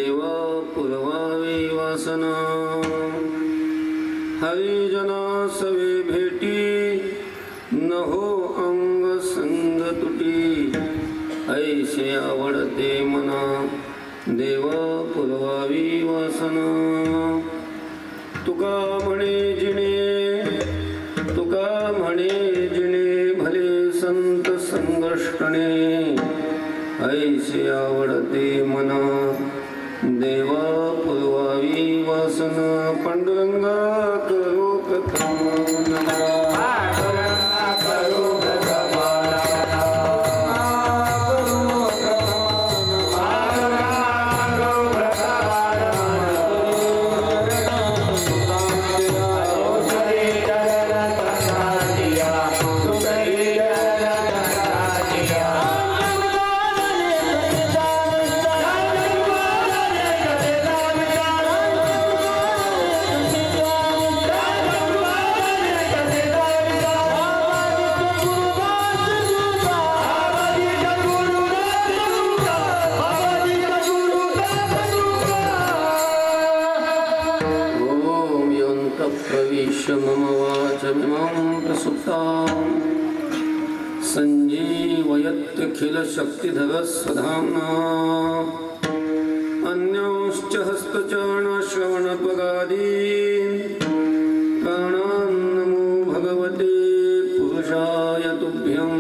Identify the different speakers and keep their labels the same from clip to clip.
Speaker 1: देवा पुरवावी वासना हरिजना सवे भेटी न हो अंग संग तुटी ऐसे आवडते मना देवा पुरवावी वासना तुका म्हणे जिणे भले संत संगष्टणे ऐसे आवडते मना देवा पुरवावी वासना पांडुरंगा करो कथा मम वाचमिमां प्रसुप्तां सञ्जीवयत्यखिलशक्तिधरस्वधाम्ना अन्यांश्च हस्तचरणश्रवणत्वगादीन् प्राणान् नमो भगवते पुरुषाय तुभ्यं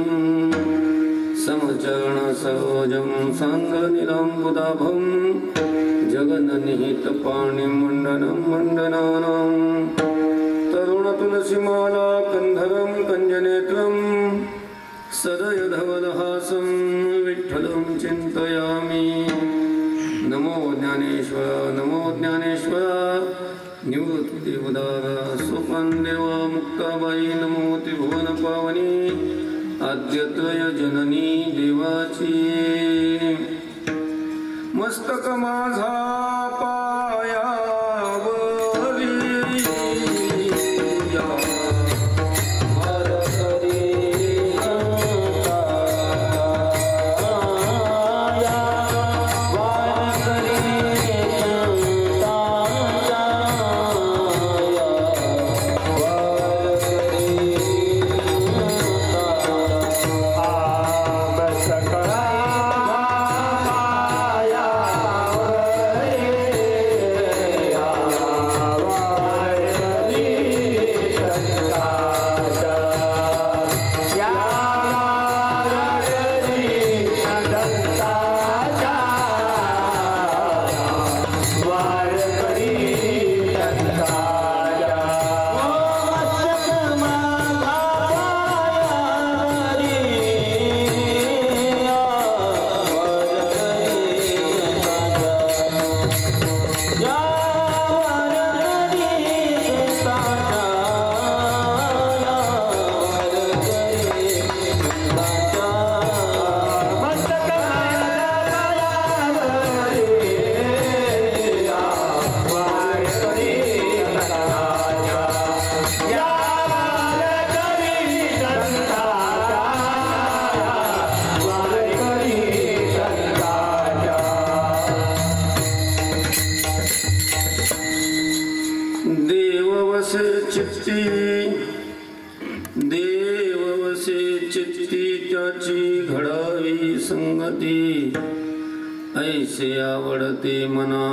Speaker 1: समचरणसरोजं साङ्गनिलाम्बुदाभं जगन्निहितपाणिं मण्डनं मण्डनानां तरुणतुलसीमाला कन्धरं कञ्जनेत्रं सदयधवलहासं विठ्ठलं चिन्तयामि नमो ज्ञानेश्वर निवृत्तिदेवदार सोपानदेव मुक्ताबाई नमो त्रिभुवनपावनी आद्यत्रय जननी देवाची मस्तक माझा देववसे चित्ती त्याची घडावी संगती ऐसे आवडते मना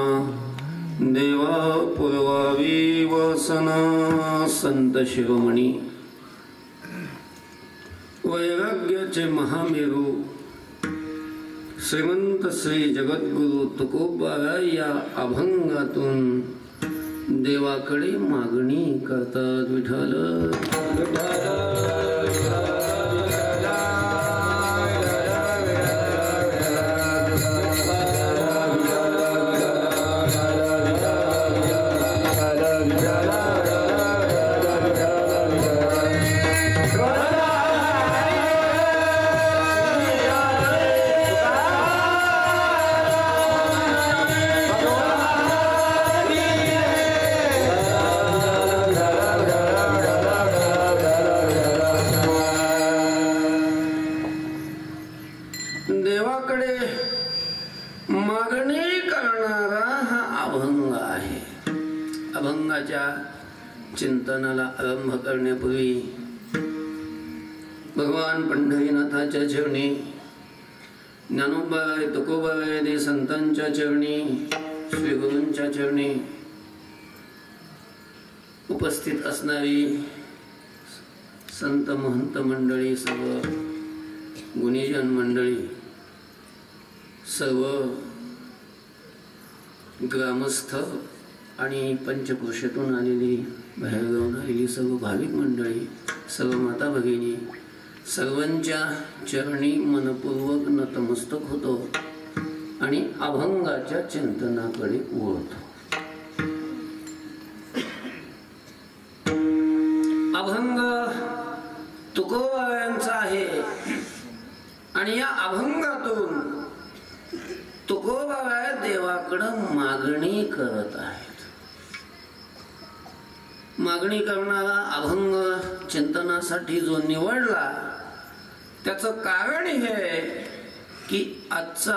Speaker 1: देवा पुरवावी वासना संत शिरोमणी वैराग्याचे महामेरू श्रीमंत श्री जगद्गुरु तुकोबा या अभंगातून देवाकडे मागणी करतात विठ्ठल ग्रंथाच्या चिंतनाला आरंभ करण्यापूर्वी भगवान पंढरीनाथाच्या चरणी, ज्ञानोबाराय तुकोबाराय संतांच्या चरणी, श्री गुरूंच्या चरणी उपस्थित असणारी संत महंत मंडळी, सर्व गुणीजन मंडळी, सर्व ग्रामस्थ आणि पंचक्रोशीतून आलेली, बाहेरगावून आलेली सर्व भाविक मंडळी, सर्व माता भगिनी, सर्वांच्या चरणी मनपूर्वक नतमस्तक होतो आणि अभंगाच्या चिंतनाकडे वळतो. अभंग तुकोबारायांचा आहे आणि या अभंगातून तुकोबाराय देवाकडं मागणी करत आहेत. मागणी करणारा अभंग चिंतनासाठी जो निवडला त्याचं कारण हे की आजचा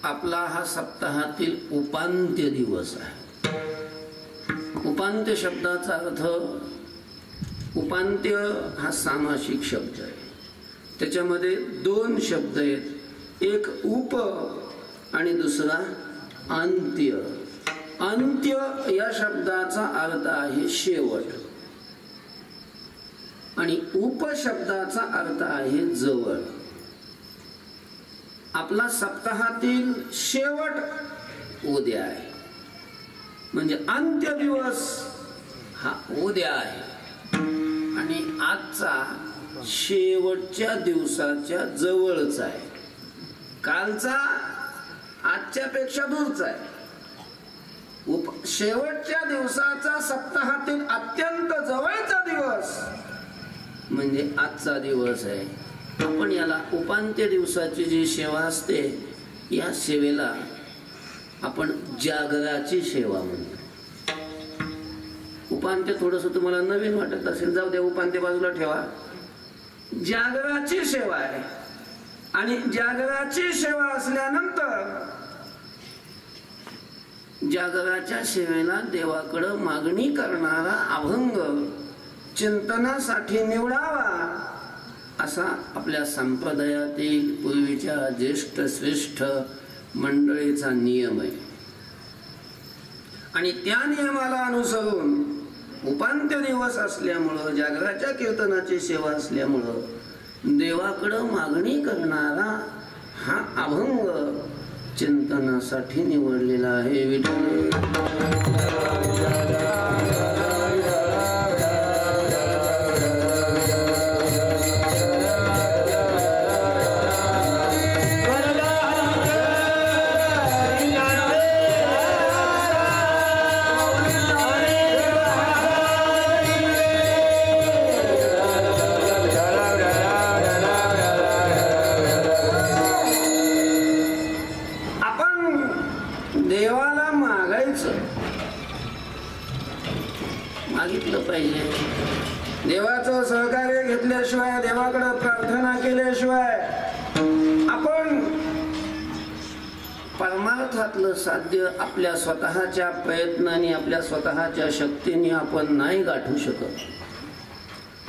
Speaker 1: आपला हा सप्ताहातील उपांत्य दिवस आहे. उपांत्य शब्दाचा अर्थ, उपांत्य हा सामासिक शब्द आहे. त्याच्यामध्ये दोन शब्द आहेत, एक उप आणि दुसरा अंत्य. अंत्य या शब्दाचा अर्थ आहे शेवट आणि उप शब्दाचा अर्थ आहे जवळ. आपला सप्ताहातील शेवट उद्या आहे, म्हणजे अंत्य दिवस हा उद्या आहे आणि आजचा शेवटच्या दिवसाच्या जवळचा आहे. कालचा आजच्या पेक्षा दूरचा आहे. शेवटच्या दिवसाचा सप्ताहातील अत्यंत जवळचा दिवस म्हणजे आजचा दिवस आहे. आपण याला उपांत्य दिवसाची जी सेवा असते, या सेवेला आपण जागराची सेवा म्हणतो. उपांत्य थोडस तुम्हाला नवीन वाटत असेल, जाऊ द्या, उपांत्य बाजूला ठेवा. जागराची सेवा आहे आणि जागराची सेवा असल्यानंतर जागराच्या सेवेला देवाकडं मागणी करणारा अभंग चिंतनासाठी निवडावा असा आपल्या संप्रदायातील पूर्वीच्या ज्येष्ठ श्रेष्ठ मंडळीचा नियम आहे. आणि त्या नियमाला अनुसरून उपांत्य दिवस असल्यामुळं, जागराच्या कीर्तनाची सेवा असल्यामुळं देवाकडं मागणी करणारा हा अभंग चिंतनासाठी निवडलेला आहे. विठ्ठल देवाचं सहकार्य घेतल्याशिवाय, देवाकडे प्रार्थना केल्याशिवाय आपण परमार्थातलं साध्य आपल्या स्वतःच्या प्रयत्नाने, आपल्या स्वतःच्या शक्तीने आपण नाही गाठू शकत.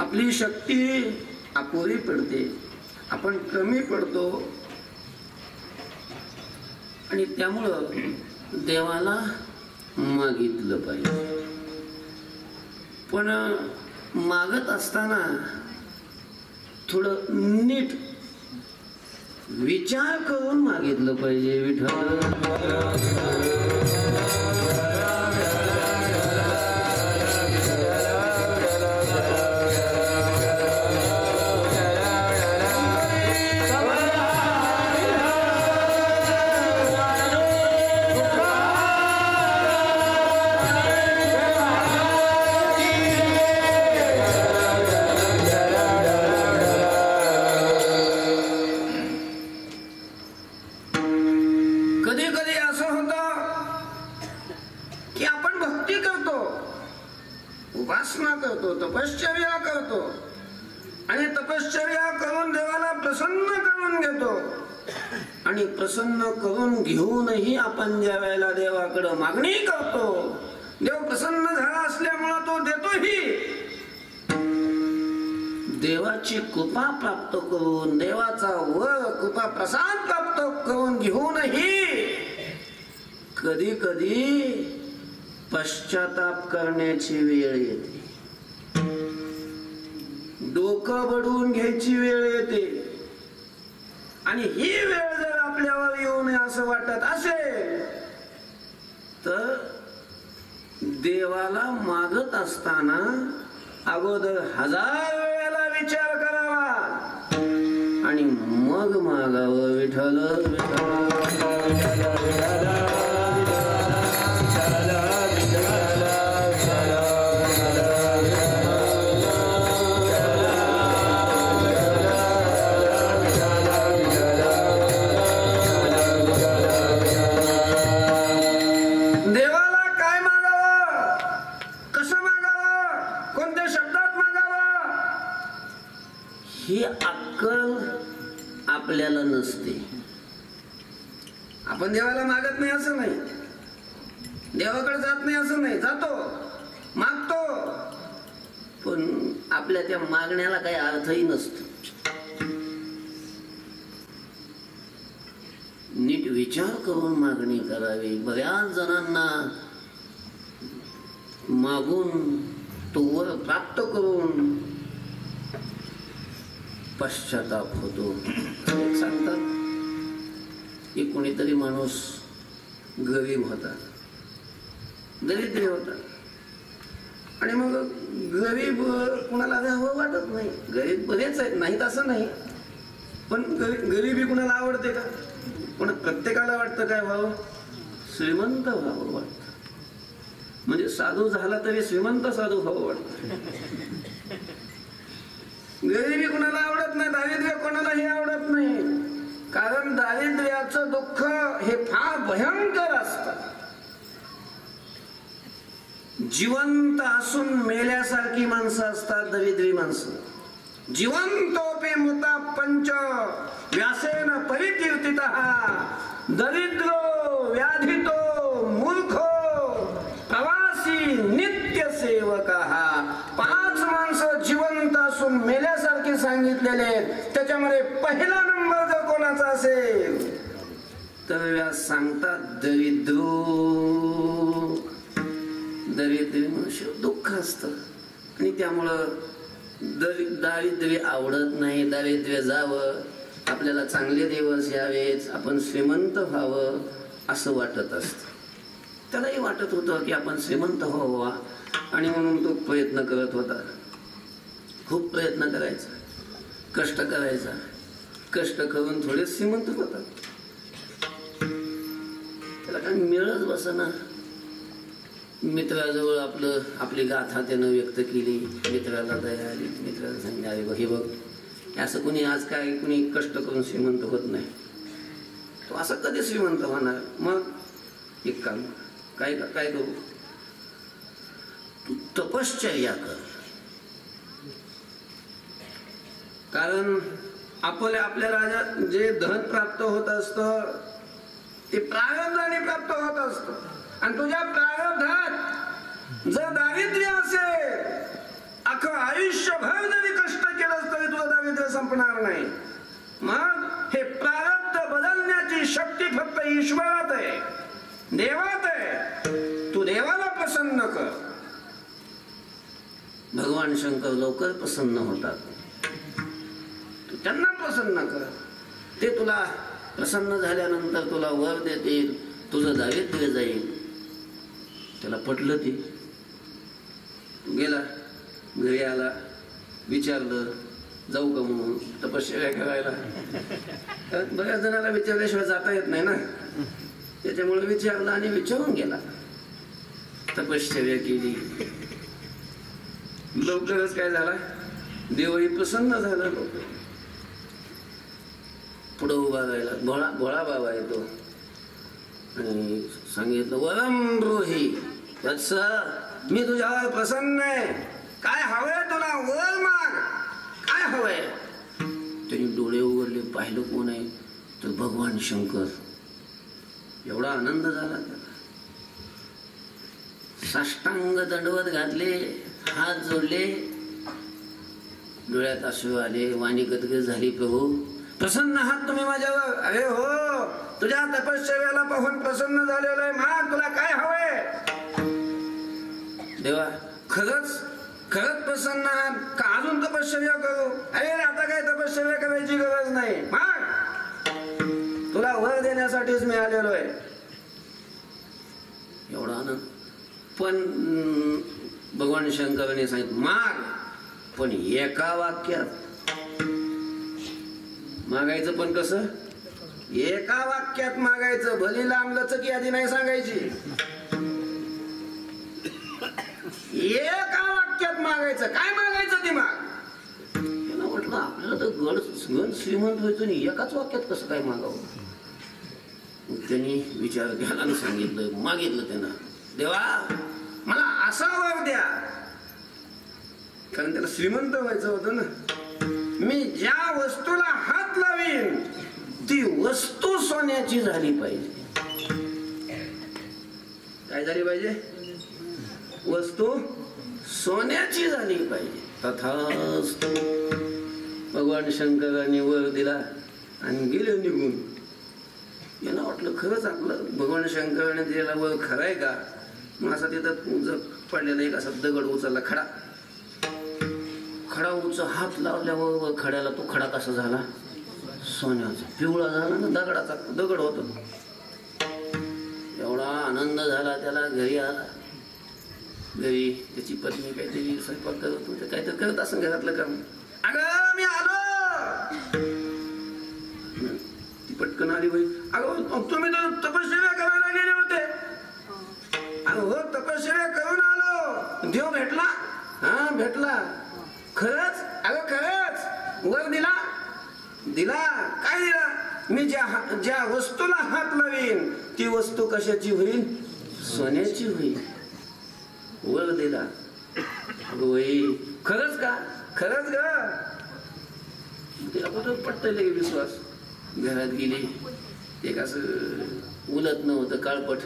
Speaker 1: आपली शक्ती अपुरी पडते, आपण कमी पडतो आणि त्यामुळं देवाला मागितलं पाहिजे. पण मागत असताना थोडं नीट विचार करून मागितलं पाहिजे. विठ्ठल तपश्चर्या करतो आणि तपश्चर्या करून देवाला प्रसन्न करून घेतो आणि प्रसन्न करून घेऊनही आपण ज्या वेळेला देवाकडे मागणी करतो देव प्रसन्न झाला असल्यामुळे तो देतोही. देवाची कृपा प्राप्त करून, देवाचा वर कृपा प्रसाद प्राप्त करून घेऊनही कधी कधी पश्चाताप करण्याची वेळ येते, डोकं बडवून घ्यायची वेळ येते. आणि ही वेळ जर आपल्यावर येऊ नये असं वाटत असेल तर देवाला मागत असताना अगोदर 1000 वेळेला विचार करावा आणि मग मागावं. विठ्ठल आपल्याला नसते. आपण देवाला मागत नाही असं नाही, देवाकडे जात नाही असं नाही, जातो, मागतो, पण आपल्या त्या मागण्याला काही अर्थही नसतो. नीट विचार करून मागणी करावी. बऱ्याच जणांना मागून तो वर प्राप्त करून पश्चाताप होतो. सांगतात की कोणीतरी माणूस गरीब होता, दरिद्री होता, आणि मग गरीब कुणाला हवं वाटत नाही. गरीब बरेच आहेत, नाहीत असं नाही, पण गरिबी कुणाला आवडते का? पण प्रत्येकाला वाटतं काय व्हावं? श्रीमंत व्हावं वाटतं. म्हणजे साधू झाला तरी श्रीमंत साधू व्हावं वाटतं. गरिबी कुणाला आवडत नाही, दारिद्र्य कोणालाही आवडत नाही. कारण दारिद्र्याचं दुःख हे फार भयंकर असतं. जिवंत असून मेल्यासारखी माणसं असतात दरिद्री माणसं. जिवंतोपि मृता पंच व्यासेन परिकीर्तितः दरिद्रो व्याधितो मूर्खो प्रवासी नित्य सेवकः. 5 माणसं जिवंत असून मेल्यासारखे सांगितलेले. त्याच्यामध्ये पहिला नंबर जर कोणाचा असेल तर व्यास सांगतात दरिद्रो. दरिद्री मनुष्य दुःख असतं आणि त्यामुळं दारिद्र्य आवडत नाही. दारिद्र्य जावं, आपल्याला चांगले दिवस यावेत, आपण श्रीमंत व्हावं असं वाटत असतं. त्यालाही वाटत होतं की आपण श्रीमंत व्हावा आणि म्हणून तो प्रयत्न करत होता. खूप प्रयत्न करायचा, कष्ट करायचा, कष्ट करून थोडे श्रीमंत होता. त्याला काय मिळत बसना. मित्राजवळ आपली गाथा त्यानं व्यक्त केली. मित्राला दया आली. मित्राला सांगितलं अरे बघ, हे बघ, असं कोणी आज काय कोणी कष्ट करून श्रीमंत होत नाही. तो असं कधी श्रीमंत होणार? मग एक काम काय करू, तू तपश्चर्या कर. कारण आपल्या राजात जे धन प्राप्त होत असतं ते प्रारब्धाने प्राप्त होत असतं. आणि तुझ्या प्रारब्धात जर दारिद्र्य असेल, अख्खं आयुष्यभर जरी कष्ट केलं तरी तुझं दारिद्र्य संपणार नाही. मग हे प्रारब्ध बदलण्याची शक्ती फक्त ईश्वरात आहे, देवात आहे. तू देवाला प्रसन्न कर. भगवान शंकर लवकर प्रसन्न होतात. तू त्यांना प्रसन्न कर. ते तुला प्रसन्न झाल्यानंतर तुला वर देतील, तुझं दारिद्र्य जाईल. त्याला पटलं. ते गेला, घरी आला, विचारलं जाऊ का म्हणून तपश्चर्या करायला. बऱ्याच जणांना विचारल्याशिवाय जाता येत नाही ना, त्याच्यामुळे विचारलं आणि विचारून गेला. तपश्चर्या केली. लवकरच काय झाला, देवही प्रसन्न झाला. लोक पुढं उभा राहिला. भोळा बाबा येतो आणि सांगितलं वरम ब्रूहि वत्स, मी तुझ्यावर प्रसन्न आहे. काय हवंय तुला? वर माग. काय हवंय? त्यांनी डोळे उघडले, पाहिलं कोण आहे तर भगवान शंकर. एवढा आनंद झाला त्याला. साष्टांग दंडवत घातले, हात जोडले, डोळ्यात अश्रू आले, वाणी गदगद झाली. प्रभू प्रसन्न आहात तुम्ही माझ्यावर? अरे हो, तुझ्या तपश्चर्याला पाहून प्रसन्न झालेलो आहे. माग तुला काय हवंय? देवा खरंच खरंच प्रसन्न आहात का? अजून तपश्चर्या करू? अरे आता काय तपश्चर्या करायची गरज नाही. माग, तुला वर देण्यासाठीच मी आलेलो आहे. एवढा आनंद. पण भगवान शंकराने सांगितलं माग, पण एका वाक्यात मागायचं. पण कसं? एका वाक्यात मागायचं. भली लांब लचकी आधी नाही सांगायची, एका वाक्यात मागायचं. काय मागायचं ते माग. त्याला म्हटलं आपल्याला तर गण श्रीमंत व्हायचं नाही, एकाच वाक्यात कसं काय मागावं. त्यांनी विचार केला आणि सांगितलं, मागितलं त्यांना, देवा मला असा वर द्या, कारण त्याला श्रीमंत व्हायचं होतं ना. मी ज्या वस्तूला हात लावीन ती वस्तू सोन्याची झाली पाहिजे. काय झाली पाहिजे? वस्तू सोन्याची झाली पाहिजे. तथास्तु. भगवान शंकरांनी वर दिला आणि गेले निघून. यांना वाटलं खरंच आपलं भगवान शंकराने दिलेला वर खराय का? मग असा तिथं पडलेला एक असा दगड उचलला, खडा हात लावल्यावर खड्याला तो खडा कसा झाला? सोन्याचा. पिवळा झाला ना, दगडाचा दगड होता. एवढा आनंद झाला त्याला. घरी आला. घरी त्याची पत्नी काहीतरी स्वयंपाक करत होते, काहीतरी करत असं घरातलं काम. अगं मी आलो. ती पटकन आली. बाई अगं तुम्ही तर तपश्चर्या करायला गेले होते. अगं हो, तपश्चर्या करून आलो. देव भेटला? हा भेटला. खरंच? अगं खरंच. वर दिला? दिला. काय दिला? मी ज्या वस्तूला हात लावीन ती वस्तू कशाची होईल? सोन्याची होईल. वर दिला. खरंच का? खरंच ग. तिला कुठं पटतंय लगे विश्वास. घरात गेली. एक असं उलत नव्हतं, काळपट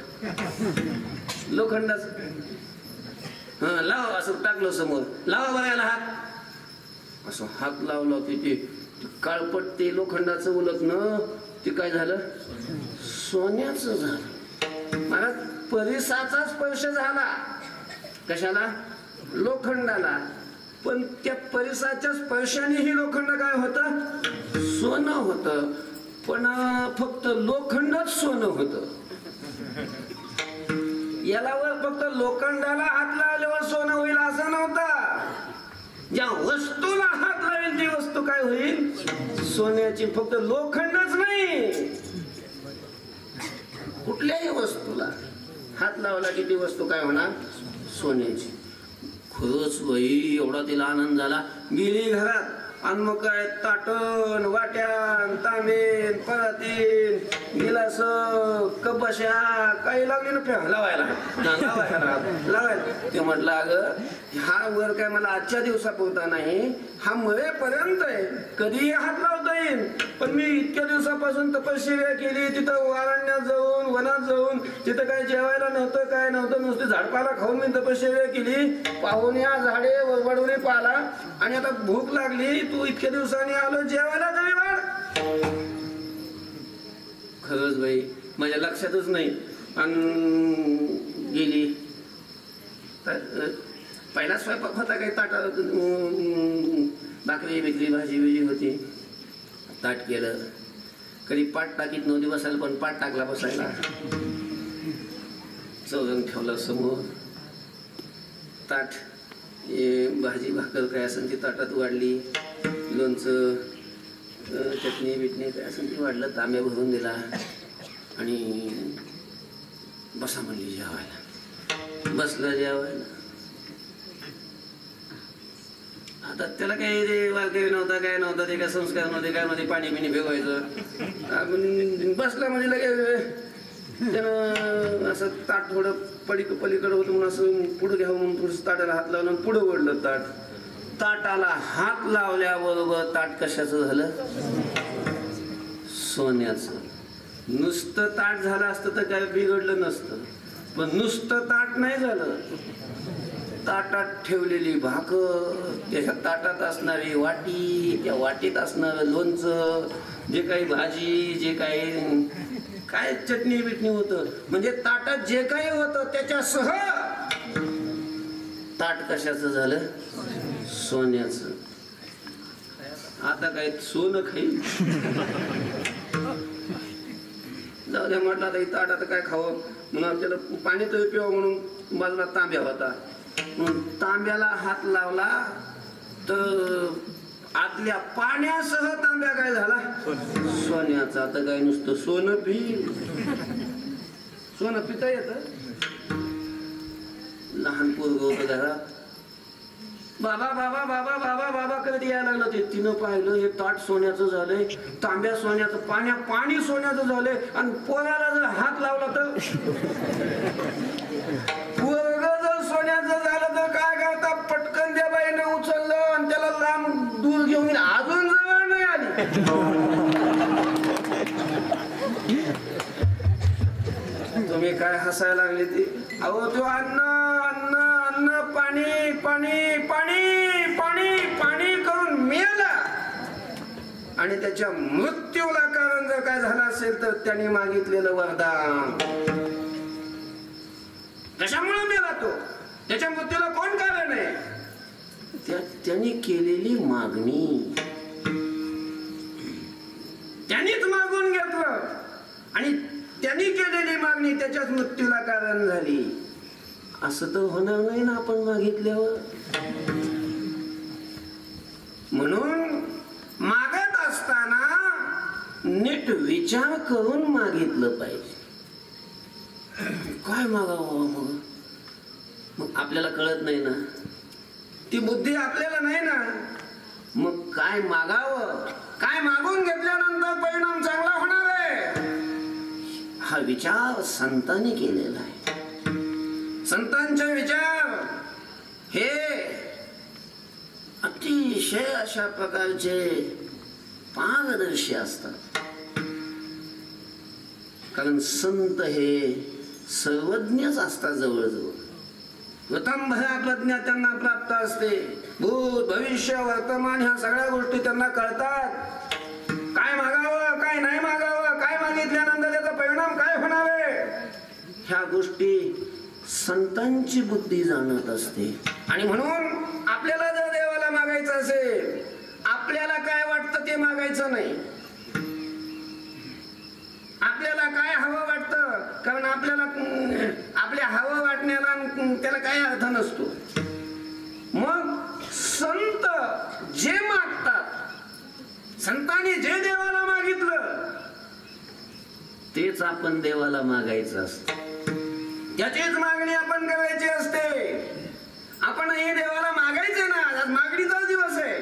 Speaker 1: लोखंडाच. हा लाव असं टाकलं समोर. लावा बघायला हात. असं हात लावला की ते काळपट ते लोखंडाचं उलत न ते काय झालं? सोन्याचं झालं. मला परिसाचा स्पर्श झाला. कशाला? लोखंडाला. पण त्या परिसाच्या स्पर्शानेही लोखंड काय होतं? सोनं होतं. पण फक्त लोखंडच सोनं होतं. याला वर फक्त लोखंडाला हात लावल्यावर सोनं होईल असं नव्हतं. ज्या वस्तूला हात लावेल ती वस्तू काय होईल? सोन्याची. फक्त लोखंडच नाही, कुठल्याही वस्तूला हात लावला की ती वस्तू काय होणार? सोन्याची. खरंच बाई एवढा तिला आनंद झाला. गेली घरात आणि मग काय ताटण, वाट्यान, तांबेन, परातीन, गिलास, कपशा काही लागली ना लावायला. ते म्हटलं अगं हा वर काय मला आजच्या दिवसापुरता नाही, हा मरेपर्यंत आहे. कधीही हात लावता येईल. पण मी इतक्या दिवसापासून तपश्चर्या केली. तिथं वारण्यात जाऊन, वनात जाऊन, तिथं काय जेवायला नव्हतं, काय नव्हतं, नुसती झाडपाला खाऊन मी तपश्चर्या केली. पाहुण्या झाडे वरबडवरी पाला. आणि आता भूक लागली, तू इतक्या दिवसांनी आलो जेवायला तरी वाढ. खरंच बाई माझ्या लक्षातच नाही. आणि गेली. पहिला स्वयंपाक होता काही ताटा, भाकरी बिकरी भाजी बिजी होती. ताट केलं. कधी पाठ टाकीत नव्हती बसायला, पण पाठ टाकला बसायला. चौरंग ठेवलं समोर. ताट भाजी भाकर काय असेल ती ताटात वाढली. लोणचं, चटणी बिटणी काय असेल ती वाढलं. तांब्या भरून दिला आणि बसा म्हणली जेवायला. बसलं जेवायला. आता त्याला काही रे वारकरी नव्हता, काय नव्हता, ते काय संस्कार नव्हते, काय मध्ये पाणी बिणी भेवायचं. बसला म्हणजे लगे त्यानं असं ताट थोडं पलीकडं होतं म्हणून असं पुढं घ्यावं म्हणून थोडंसं ताटाला हात लावलं आणि पुढं ओढलं ताट. ताटाला हात लावल्याबरोबर ताट कशाचं झालं? सोन्याचं. नुसतं ताट झालं असतं तर काय बिघडलं नसतं. पण नुसतं ताट नाही झालं. ताटात ठेवलेली भाकर, त्याच्या ताटात असणारी वाटी, त्या वाटीत असणारं लोणचं, जे काही भाजी, जे काही काय चटणी बिटणी होतं, म्हणजे ताटात जे काही होतं त्याच्यासह ताट कशाचं झालं? सोन्याचं. आता काय सोनं खाईल? जाऊ द्या म्हटलं आता ताट आता काय खावं म्हणून त्याला पाणी तरी पिवा म्हणून बाजूला तांब्या होता. तांब्याला हात लावला तर आतल्या पाण्यासह तांब्या काय झाला? सोन्याचा. आता काय नुसतं सोनं पी, सोनं पिता येत? लहान पोरग होतं घरात, बाबा बाबा बाबा बाबा बाबा करत यायला लागलं. ते तिनं पाहिलं हे ताट सोन्याचं झालंय, तांब्या सोन्याचं, पाणी सोन्याचं झालंय, आणि पोराला जर हात लावला तर पोरग जर सोन्याचं झालं तर काय करता? पटकन त्या बाईने उचललं आणि त्याला लांब दूर घेऊन अजून जवळ नाही आली. तुम्ही काय हसायला लागले? ती अहो तो अन्न अन्न अन्न पाणी पाणी पाणी पाणी पाणी करून मेला, आणि त्याच्या मृत्यूला कारण जर काय झालं असेल तर त्याने मागितलेलं वरदान. कशामुळे मेला तो? त्याच्या मृत्यूला कोण कारण आहे? त्यांनी केलेली मागणी, त्यांनीच मागून घेतलं आणि त्यांनी केलेली मागणी त्याच्याच मृत्यूला कारण झाली. असं तर होणार नाही ना आपण मागितल्यावर. म्हणून मागत असताना नीट विचार करून मागितलं पाहिजे. काय मागावं? मग आपल्याला कळत नाही ना, ती बुद्धी आपल्याला नाही ना. मग काय मागावं, काय मागून घेतल्यानंतर परिणाम चांगला होणार आहे, हा विचार संतांनी केलेला आहे. संतांचे विचार हे अतिशय अशा प्रकारचे पारदर्शी असतात. कारण संत हे सर्वज्ञच असतात. जवळजवळ प्रथमभया प्रज्ञा त्यांना प्राप्त असते. भूत भविष्य वर्तमान ह्या सगळ्या गोष्टी त्यांना कळतात. काय मागावं, काय नाही मागावं, काय मागितल्यानंतर त्याचा परिणाम काय होणार आहे, ह्या गोष्टी संतांची बुद्धी जाणत असते. आणि म्हणून आपल्याला जर देवाला मागायचं असेल, आपल्याला काय वाटतं ते मागायचं नाही. आपल्याला काय हवं वाटतं, कारण आपल्याला आपल्या हवं वाटण्याला त्याला काही अर्थ नसतो. मग संत जे मागतात, संतांनी जे देवाला मागितलं तेच आपण देवाला मागायचं असतं. त्याचीच मागणी आपण करायची असते. आपण हे देवाला मागायचे ना. आज मागणीचा दिवस आहे,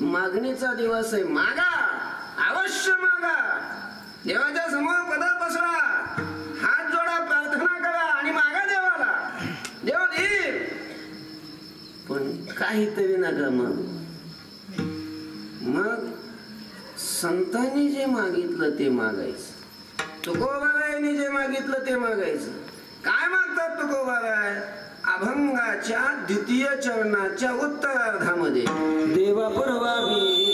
Speaker 1: मागणीचा दिवस आहे. मागा, अवश्य मागा. देवाच्या समोर पदर बसवा, हात जोडा, प्रार्थना करा आणि मागा देवाला. देव देईल, पण काहीतरी नका मागू. मग संतांनी जे मागितलं ते मागायचं. तुकोबारायांनी जे मागितलं ते मागायचं. काय मागतात तुकोबाराय? अभंगाच्या द्वितीय चरणाच्या उत्तरार्धामध्ये देवा पूर्वावी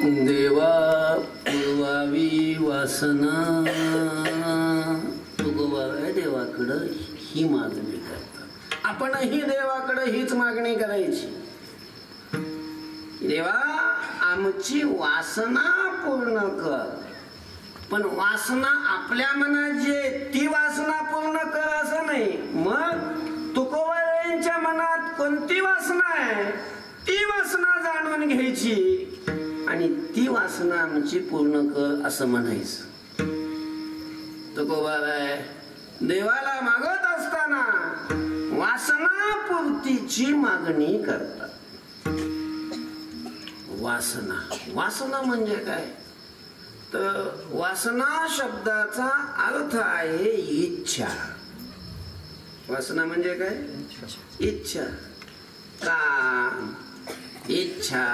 Speaker 1: देवा पुरवावी वासना. तुकोबा देवाकडं ही मागणी करतात. आपणही देवाकडे हीच मागणी करायची. देवा आमची वासना पूर्ण कर. पण वासना आपल्या मनात जे ती वासना पूर्ण कर असं नाही. मग तुकोबारायांच्या मनात कोणती वासना आहे ती वासना जाणून घ्यायची आणि ती वासना आमची पूर्ण कर असं म्हणायचं. तुकोबाराय देवाला मागत असताना वासना पूर्तीची मागणी करतात. वासना वासना म्हणजे काय तर वासना शब्दाचा अर्थ आहे इच्छा. वासना म्हणजे काय इच्छा. काम, इच्छा,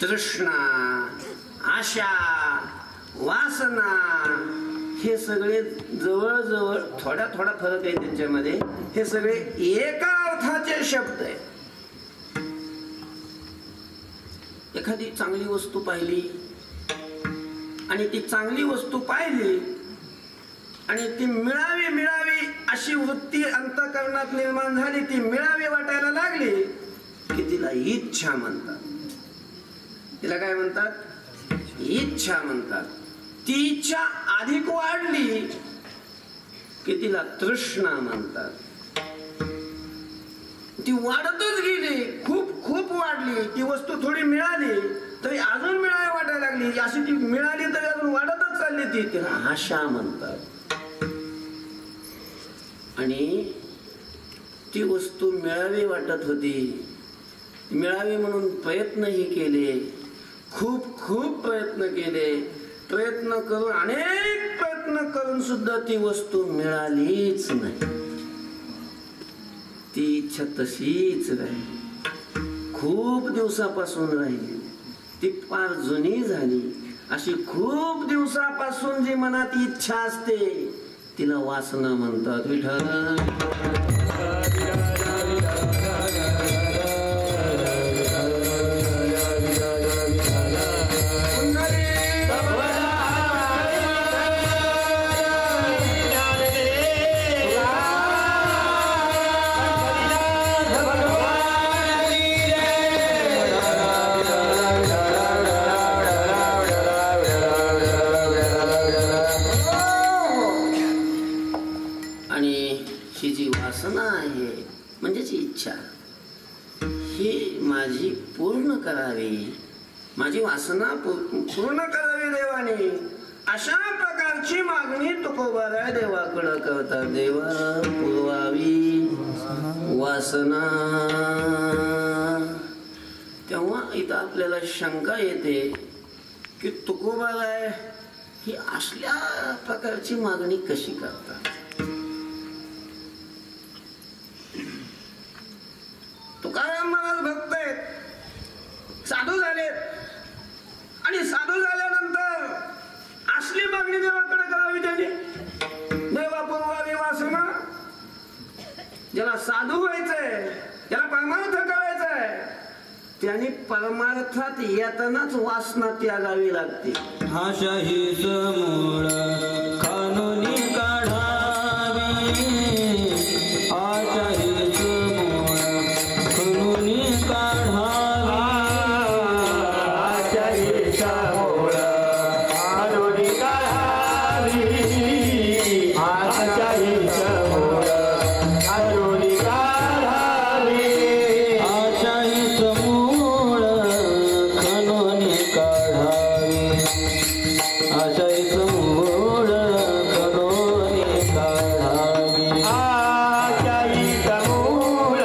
Speaker 1: तृष्णा, आशा, वासना हे सगळे जवळजवळ थोडा थोडा फरक आहे त्यांच्यामध्ये. हे सगळे एका अर्थाचे शब्द आहे. एखादी चांगली वस्तू पाहिली आणि ती चांगली वस्तू पाहिली आणि ती मिळावी मिळावी अशी वृत्ती अंतःकरणात निर्माण झाली. ती मिळावी वाटायला लागली की तिला इच्छा म्हणतात. तिला काय म्हणतात इच्छा म्हणतात. ती इच्छा अधिक वाढली की तिला तृष्णा म्हणतात. ती वाढतच गेली खूप खूप वाढली. ती वस्तू थोडी मिळाली तरी अजून मिळावी वाटायला लागली. अशी ती मिळाली तरी अजून वाढतच चालली. ती तिला आशा म्हणतात. आणि ती वस्तू मिळावी वाटत होती. मिळावी म्हणून प्रयत्नही केले. खूप खूप प्रयत्न केले. प्रयत्न करून अनेक प्रयत्न करून सुद्धा ती वस्तू मिळालीच नाही. ती इच्छा तशीच राहिली. खूप दिवसापासून राहिली. ती फार जुनी झाली. अशी खूप दिवसापासून जी मनात इच्छा असते तिला वासना म्हणतात. विठ्ठल इच्छा ही माझी पूर्ण करावी. माझी वासना पूर्ण करावी देवाने. अशा प्रकारची मागणी तुकोबाराय देवाकडे करतात. देवा पुरवावी वासना. तेव्हा इथं आपल्याला शंका येते की तुकोबाराय ही असल्या प्रकारची मागणी कशी करतात. तुकाराम महाराज भक्त आहेत, साधू झालेत आणि साधू झाल्यानंतर असली मागणी देवाकडे करावी त्यांनी. देवा पुरवावी वासना. ज्याला साधू व्हायचंय, ज्याला परमार्थ करायचंय त्यांनी परमार्थात येतानाच वासना त्यागावी लागते.
Speaker 2: आशाहीच मूळ कानूनी काढावी. आशाहीच मूळ कानूनी काढावी. आशाहीच मूळ कानूनी काढावी. आशाहीच मूळ कानूनी काढावी. आशाहीच मूळ कानूनी काढावी. आशाहीच मूळ कानूनी काढावी. आशाहीच मूळ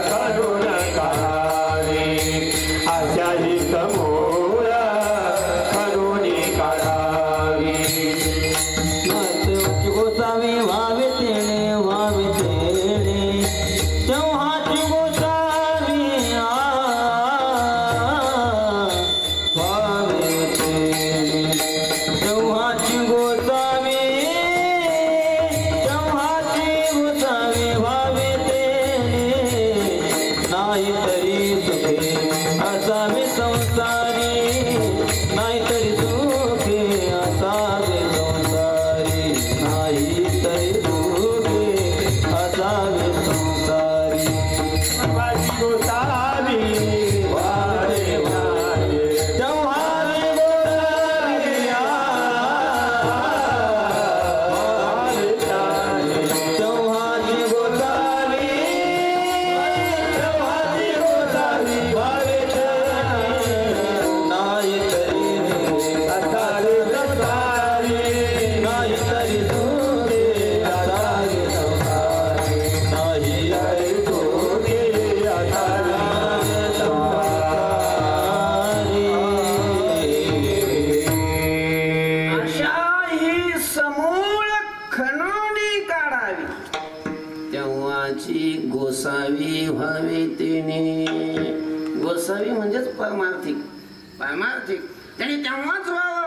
Speaker 2: कानून काढावी. आशाहीच मूळ
Speaker 1: दिवसावी म्हणजेच परमार्थिक. त्याने तेव्हाच व्हावं.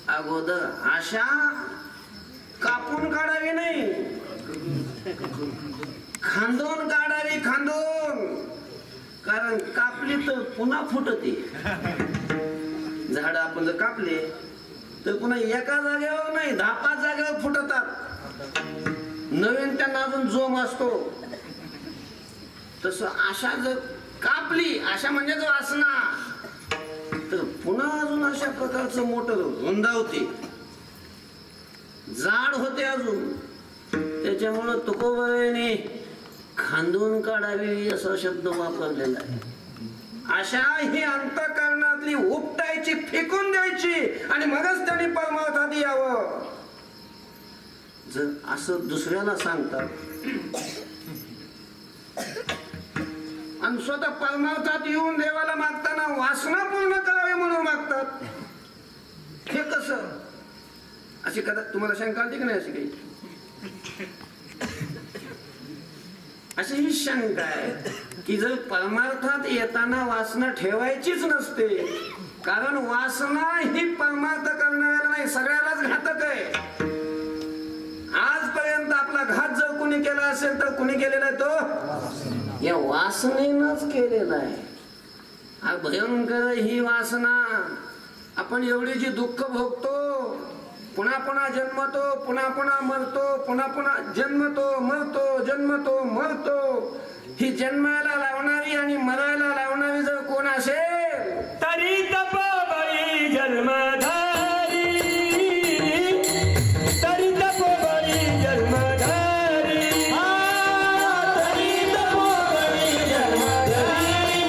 Speaker 1: अगोदर आशा कापून काढावी नाही, खांदून काढावी, खांदून. कारण कापली तर पुन्हा फुटते. झाड आपण जर कापले तर पुन्हा एका जागेवर नाही 10-5 जागेवर फुटतात. नवीन त्यांना अजून जोम असतो. तसं आशा जर कापली, आशा म्हणजेच वासना, तर पुन्हा अजून अशा प्रकारचं मोठं रुंदावते, जाड होते अजून. त्याच्यामुळं तुकोबाने खांदून काढावी असा शब्द वापरलेला आहे. आशा ही अंतःकरणातली उपटायची, फेकून द्यायची आणि मगच त्यांनी परमार्थात यावं. जर असं दुसऱ्याला सांगतात आणि स्वतः परमार्थात येऊन देवाला मागताना वासना पूर्ण करावी म्हणून मागतात, हे कसं? अशी कदा तुम्हाला शंका आली की नाही? अशी काही अशी ही शंका आहे की जर परमार्थात येताना वासना ठेवायचीच नसते. कारण वासना ही परमार्थ करणाऱ्याला नाही, सगळ्यालाच घातक आहे. आजपर्यंत आपला घात जर कुणी केला असेल तर कुणी केलेला आहे? तो या वासनेनंच केलेला आहे. भयंकर ही वासना. आपण एवढी जी दुःख भोगतो, पुन्हा पुन्हा जन्मतो, पुन्हा पुन्हा मरतो, पुन्हा पुन्हा जन्मतो, मरतो, जन्मतो, मरतो. ही जन्माला लावणारी आणि मरायला लावणारी जर कोण असेल
Speaker 2: तरी तपोबळी जन्मधारी, तरी तपोबळी जन्मधारी, तरी तपोबळी जन्मधारी,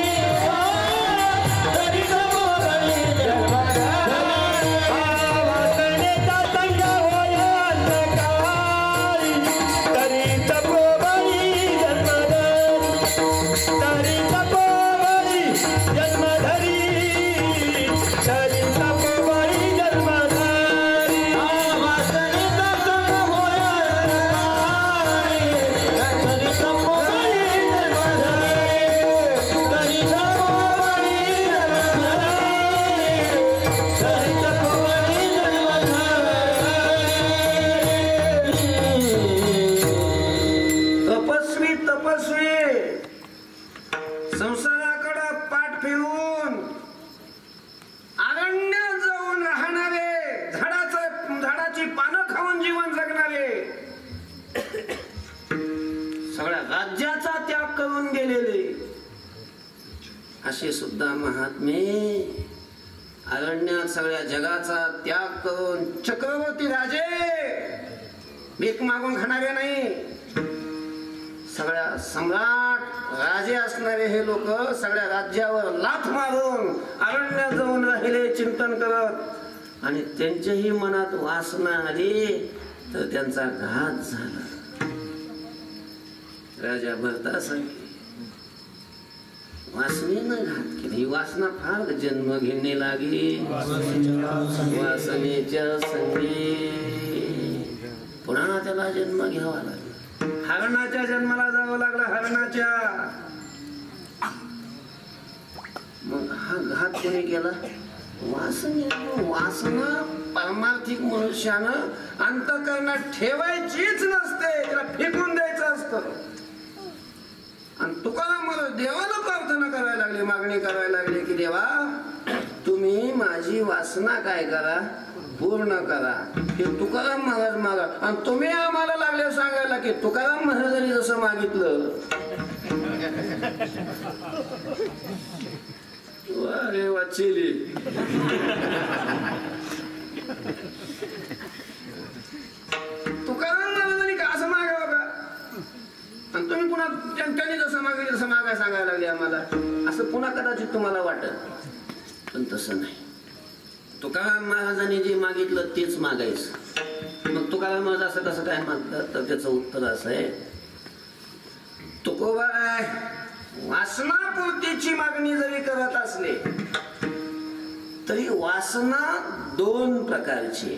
Speaker 2: तरी तपोबळी जन्मधारी. वासनेचा संग होय अंधकारी, तरी तपोबळी जन्मधारी, तरी तपोबळी जन्मधारी, तरी तपोबळी जन्मधारी. वासनेचा संग होय अंधकारी, तरी तपोबळी जन्मधारी, तरी तपोबळी जन्मधारी, तरी तपोबळी जन्मधारी.
Speaker 1: तपस्वी तपस्वी संसाराकडे पाठ फिरवून अरण्यात जाऊन राहणारे, झाडाची पानं खाऊन जीवन जगणारे, सगळ्या राज्याचा त्याग करून गेलेले असे सुद्धा महात्मे अरण्यात सगळ्या जगाचा त्याग करून चक्रवर्ती राजे, भीक मागून खाणारे नाही, सगळ्या सम्राट राजे असणारे हे लोक सगळ्या राज्यावर लाथ मारून अरण्यात जाऊन राहिले चिंतन करत. आणि त्यांच्याही मनात वासना आली तर त्यांचा घात झाला. राजा भरता सांगे वासनेनं घात केला. ही वासना फार जन्म घेणे लागली. वासनेच्या संगी पुन्हा त्याला जन्म घ्यावा लागला. हरणाच्या जन्माला जावं लागलं. हरणाच्या. मग हा घात कोणी केला? वासने. वासना पारमार्थिक मनुष्यानं अंतःकरणात ठेवायचीच नसते, त्याला फेकून द्यायचं असतं. आणि तुकाराम महाराज देवाला प्रार्थना करायला लागले, मागणी करायला लागले की देवा तुम्ही माझी वासना काय करा, पूर्ण करा. हे तुकाराम महाराज मागा. आणि तुम्ही आम्हाला लागले सांगायला की तुकाराम महाराजांनी जसं मागितलं. अरे वाचेली. तुकाराम महाराजांनी का असं मागावं का? आणि तुम्ही पुन्हा त्यांनी जसं मागितलं तसं मागाय सांगायला लागले आम्हाला. असं पुन्हा कदाचित तुम्हाला वाटत, पण तसं नाही. तुकाराम महाराजांनी जे मागितलं तेच मागायचं. मग तुकाराम महाराज असं कसं काय मागतात? तर त्याचं उत्तर असं आहे, तुकोबा वासनापूर्तीची मागणी जरी करत असले तरी वासना दोन प्रकारची.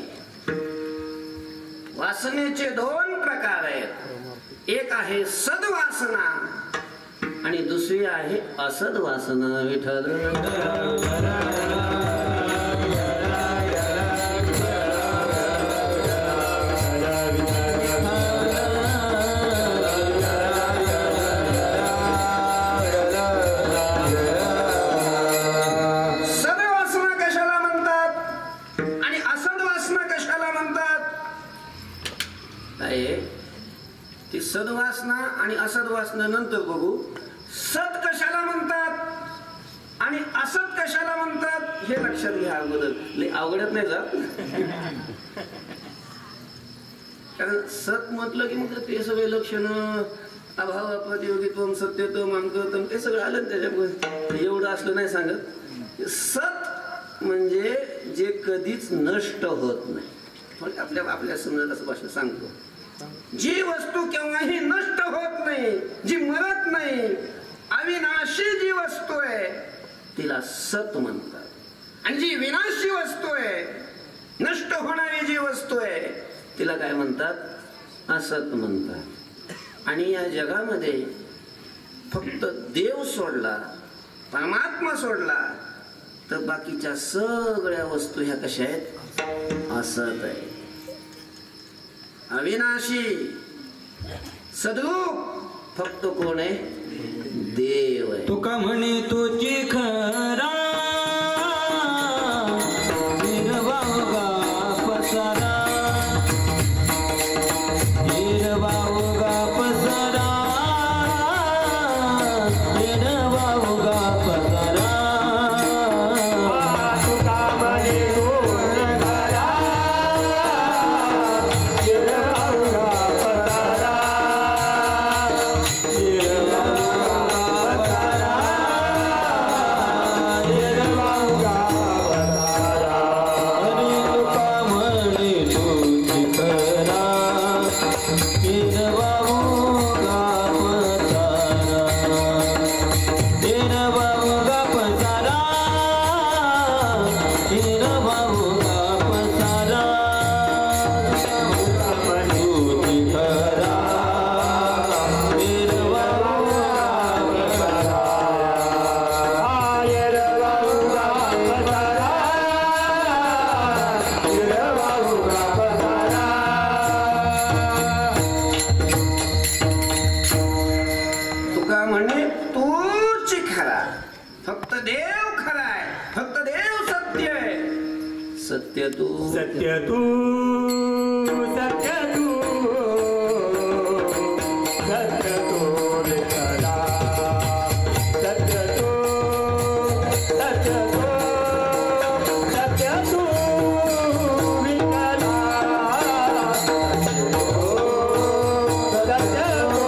Speaker 1: वासनेचे दोन प्रकार आहेत. एक आहे सद्वासना आणि दुसरी आहे असद वासना विठ्ठल.
Speaker 3: सदवासना कशाला म्हणतात आणि असद वासना कशाला म्हणतात?
Speaker 1: काय ती सद्वासना आणि असद्वासना नंतर बघू. सत कशाला म्हणतात आणि असत कशाला म्हणतात हे लक्षात घ्या अगोदर. लय अवघडत नाही जात. कारण सत म्हटलं की मग ते सगळे लक्षण अभाव प्रतियोगित्व सत्यत्व मानकत्व ते सगळं आलं त्याच्यामध्ये. एवढं असलं नाही सांगत. सत म्हणजे जे कधीच नष्ट होत नाही. आपल्या समजायला भाषा सांगतो. जी वस्तू केव्हाही नष्ट होत नाही, जी मरत नाही, अविनाशी जी वस्तू आहे तिला सत म्हणतात. आणि जी विनाशी वस्तू आहे, नष्ट होणारी जी वस्तू आहे तिला काय म्हणतात? असत म्हणतात. आणि या जगामध्ये फक्त देव सोडला, परमात्मा सोडला तर बाकीच्या सगळ्या वस्तू ह्या कशा आहेत? असत आहे. अविनाशी सद्रूप फक्त कोण आहे? देव आहे.
Speaker 2: तुका म्हणे तुझी खरा हिरवागा पसारा, हिरवागा पसारा, हिरवागा पसारा. तुका म्हणे
Speaker 1: सत्य तू
Speaker 2: सत्य तू सत्य तू सत्य तू विठ्ठला सत्य तू सत्य तू सत्य तू विठ्ठला सत्य तू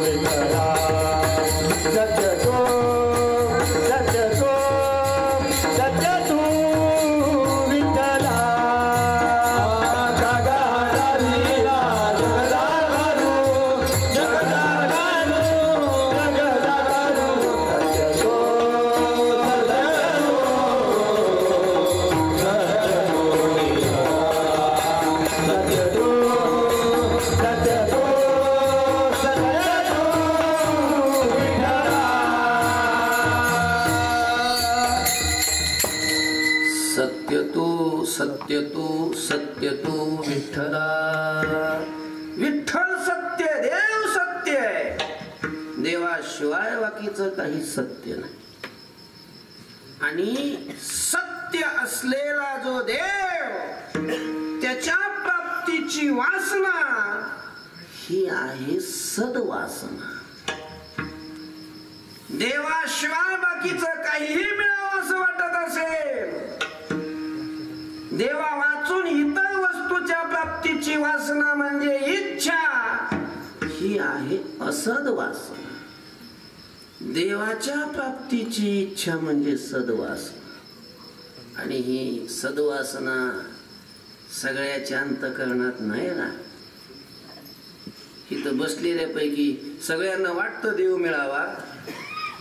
Speaker 2: विठ्ठला सत्य तू
Speaker 1: सत्य तू सत्य तू विठ्ठला.
Speaker 3: विठ्ठल सत्य, देव सत्य आहे.
Speaker 1: देवाशिवाय बाकीचं काही सत्य नाही. आणि सत्य असलेला जो देव त्याच्या प्राप्तीची वासना ही आहे सद्वासना. देवाशिवाय बाकीचं काहीही मिळावं असं वाटत असेल, देवा वाचून इतर वस्तूच्या प्राप्तीची वासना म्हणजे इच्छा ही आहे असद वासना. देवाच्या प्राप्तीची इच्छा म्हणजे सद्वासना. आणि ही सद्वासना सगळ्याच्या अंतःकरणात नाही ना. इथं बसलेल्यापैकी सगळ्यांना वाटतं देव मिळावा,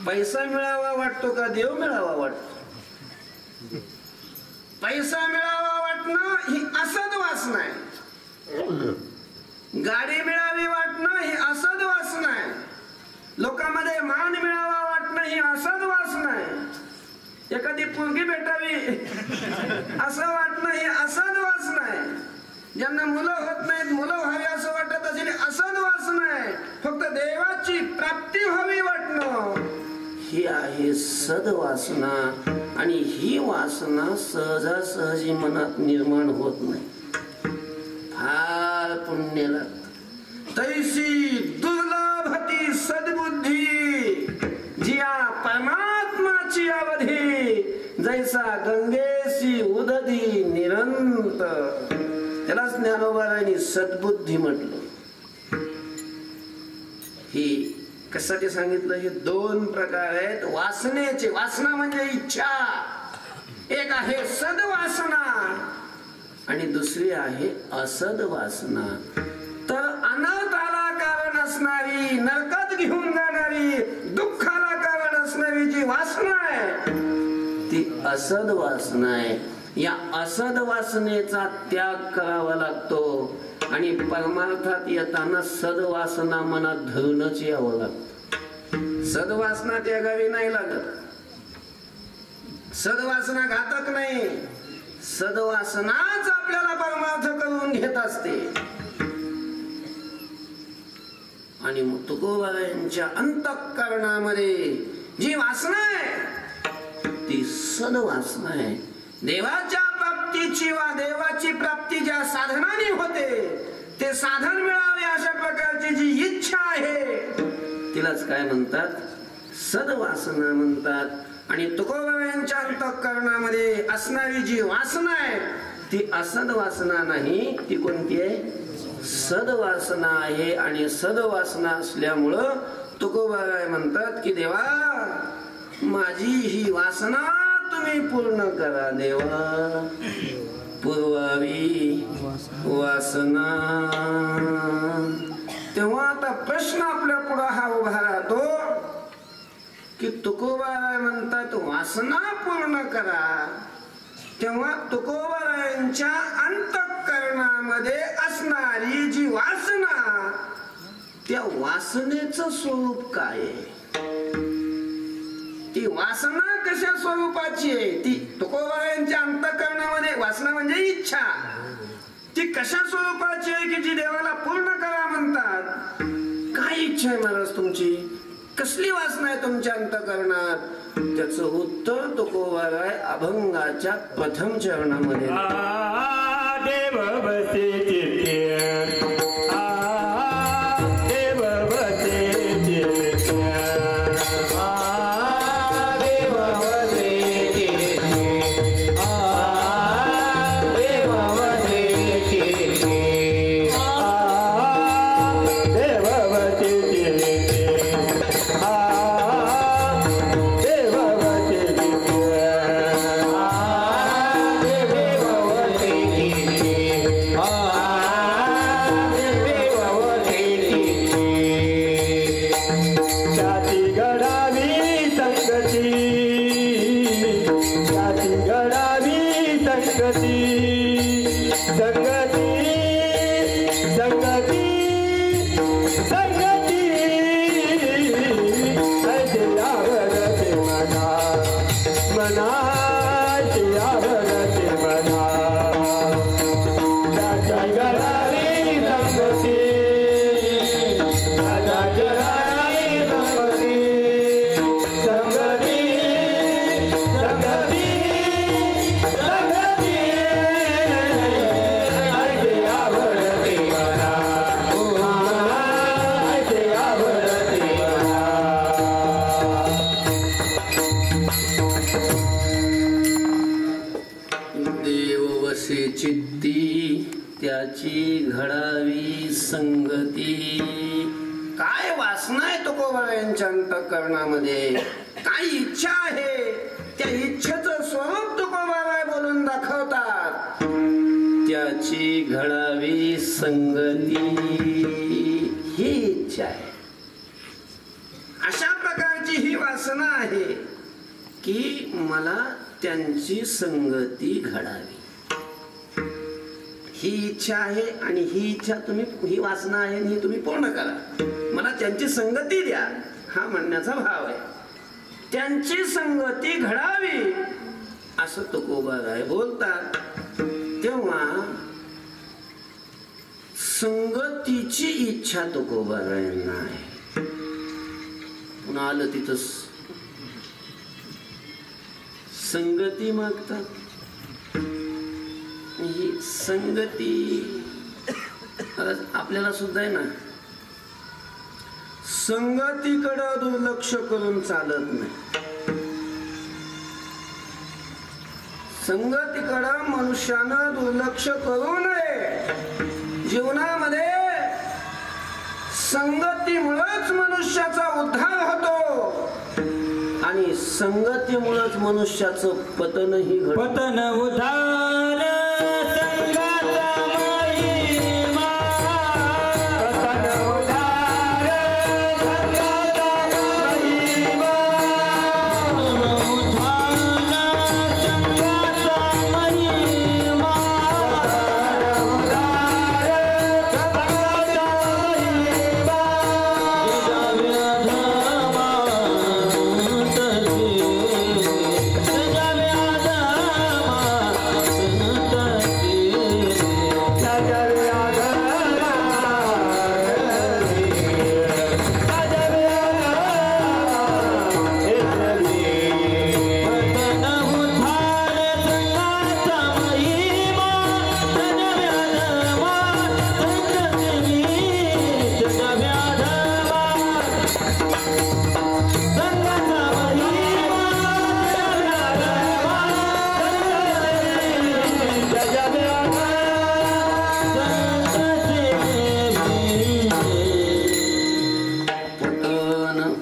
Speaker 1: पैसा मिळावा वाटतो का देव मिळावा वाटतो? पैसा मिळावा वाटणं ही असद वासना आहे. गाडी मिळावी वाटणं ही असद वासना आहे. लोकांमध्ये मान मिळावा वाटणं ही असद वासना आहे. एखादी पोरगी भेटावी असं वाटणं ही असद वासना आहे. ज्यांना मुलं होत नाहीत मुलं व्हावी असं वाटत असेल असद वासना आहे. फक्त देवाची प्राप्ती व्हावी वाटणं ही आहे सद्वासना. आणि ही वासना सहजासहजी मनात निर्माण होत नाही, फार पुण्य लागतं. तैसी दुर्लभती सद्बुद्धी जिया परमात्माची अवधी जैसा गंगेशी उदधी निरंतर. त्यालाच ज्ञानोबारायांनी सद्बुद्धी म्हटलं. ही कशासाठी सांगितलं? हे दोन प्रकार आहेत वासनेचे. वासना म्हणजे इच्छा. एक आहे सद्वासना आणि दुसरी आहे असद वासना. तर अनर्थाला कारण असणारी, नरकात घेऊन जाणारी, दुःखाला कारण असणारी जी वासना आहे ती असद वासना आहे. या असद वासनेचा त्याग करावा लागतो आणि परमार्थात येताना सद्वासना मनात धरूनच यावं लागतं. सद्वासना त्यागावी नाही लागत. सद्वासना घातक नाही. सद्वासनाच आपल्याला परमार्थ करून घेत असते. आणि तुकोबारायांच्या अंतःकरणामध्ये जी वासना आहे ती सद्वासना आहे. देवाच्या प्राप्तीची वा देवाची प्राप्ती ज्या साधनाने होते ते साधन मिळावे अशा प्रकारची जी इच्छा आहे तिलाच काय म्हणतात? सद्वासना म्हणतात. आणि तुकोबारायांच्या अंतःकरणामध्ये असणारी जी वासना आहे ती असद वासना नाही, ती कोणती आहे? सद्वासना आहे. आणि सद्वासना असल्यामुळं तुकोबाराय म्हणतात की देवा माझी ही वासना तुम्ही पूर्ण करा. देवा पुरवावी वासना. तेव्हा आता प्रश्न आपल्या पुढे हा उभा राहतो की तुकोबाराय म्हणतात वासना पूर्ण करा. तेव्हा तुकोबारायांच्या अंतःकरणामध्ये असणारी जी वासना त्या वासनेचं स्वरूप काय आहे? ती वासना कशा स्वरूपाची आहे? ती तुकोबारायांच्या अंतःकरणामध्ये वासना म्हणजे इच्छा. ती कशा स्वरूपाची आहे की जी देवाला पूर्ण करा म्हणतात? काय इच्छा आहे महाराज तुमची? कसली वासना आहे तुमच्या अंतःकरणात? त्याचं उत्तर तुकोबाराय अभंगाच्या प्रथम चरणामध्ये
Speaker 2: देव बसे
Speaker 1: चित्ती त्याची घडावी संगती. काय वासना आहे तुकोबारायांच्या अंतःकरणामध्ये, काय इच्छा आहे, त्या इच्छेचं स्वरूप तुकोबाराय बोलून दाखवतात. त्याची घडावी संगती ही इच्छा आहे. अशा प्रकारची ही वासना आहे की मला त्यांची संगती घडावी, ही इच्छा आहे. आणि ही इच्छा तुम्ही, ही वासना आहे आणि ही तुम्ही पूर्ण करा. मला त्यांची संगती द्या, हा म्हणण्याचा भाव आहे. त्यांची संगती घडावी असं तुकोबाराय बोलतात. तेव्हा संगतीची इच्छा तुकोबारायांना आहे. पुन्हा आलं तिथं संगती मागतात. ही संगती आपल्याला सुद्धा आहे ना, संगतीकडे दुर्लक्ष करून चालत नाही. संगतीकडे मनुष्यानं दुर्लक्ष करू नये. जीवनामध्ये संगतीमुळेच मनुष्याचा उद्धार होतो आणि संगतीमुळेच मनुष्याचं पतनही घडतं.
Speaker 2: पतन उद्धार संगाचा महिमा, पतन उद्धार संगाचा महिमा,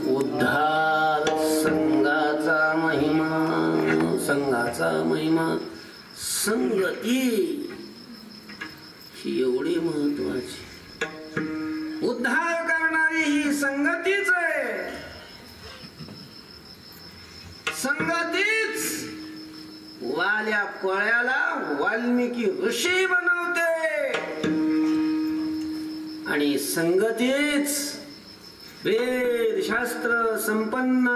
Speaker 2: उद्धार संगाचा महिमा,
Speaker 1: संघाचा महिमा, संगती ही एवढी महत्वाची. उद्धार करणारी ही संगतीच आहे. संगतीच वाल्या कोळ्याला वाल्मिकी ऋषी बनवते आणि संगतीच वेदशास्त्र संपन्न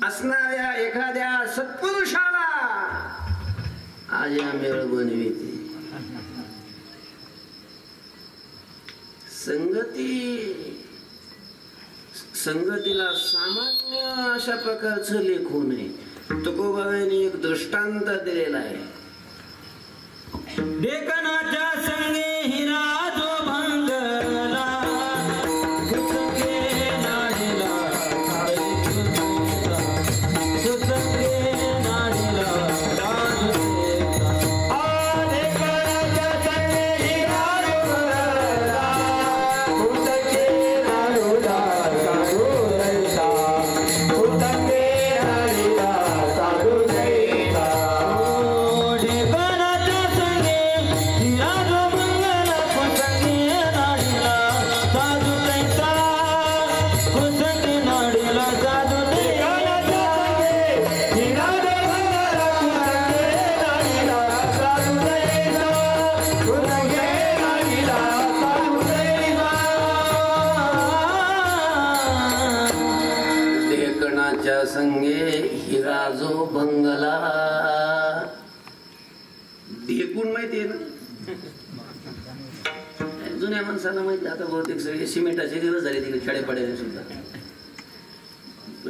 Speaker 1: असणाऱ्या एखाद्या सत्पुरुषाला आजमेळ बनविते. संगतीला सामान्य अशा प्रकारचं लेखू नये. तुकोबारायांनी एक दृष्टांत दिलेला आहे.
Speaker 2: देखनाच्या संगे हिरा जो भंगला, सुसंगे नाडीला सुसंगे नाडीला देखनाच्या संगे हिरा जो भंगला, सुसंगे नाडूला साधू रैसा, सुसंगे नाडीला साधू रैसा.
Speaker 1: संगे हिरा जो बंगला. देखून माहितीये ना, जुन्या माणसाला माहिती. आता बहुतेक सगळे सिमेंटाचे दिवस झाले तिकडे खेडेपाड्याने सुद्धा.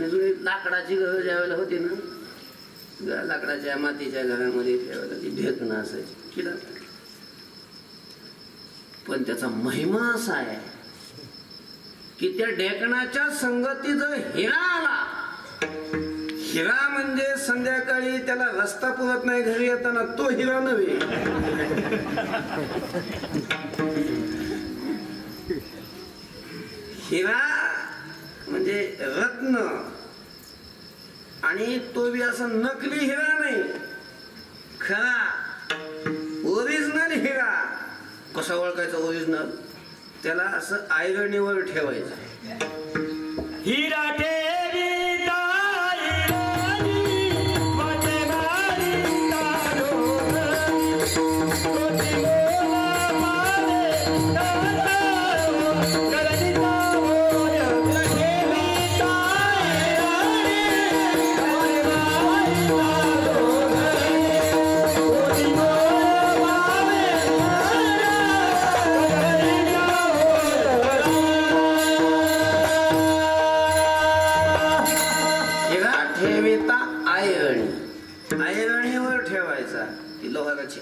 Speaker 1: जुनी लाकडाची घरं ज्या वेळेला होती ना, लाकडाच्या मातीच्या घरामध्ये त्यावेळेला ती ढेकणं असायची किडा. पण त्याचा महिमा असा आहे की त्या ढेकणाच्या संगतीचा हिरा आला. हिरा म्हणजे संध्याकाळी त्याला रस्ता पुरत नाही घरी येताना, तो हिरा नव्हे. हिरा म्हणजे रत्न, आणि तो बी असा नकली हिरा नाही, खरा ओरिजिनल हिरा. कसा ओळखायचा ओरिजिनल? त्याला असं आयरणीवर ठेवायचं.
Speaker 2: हिरा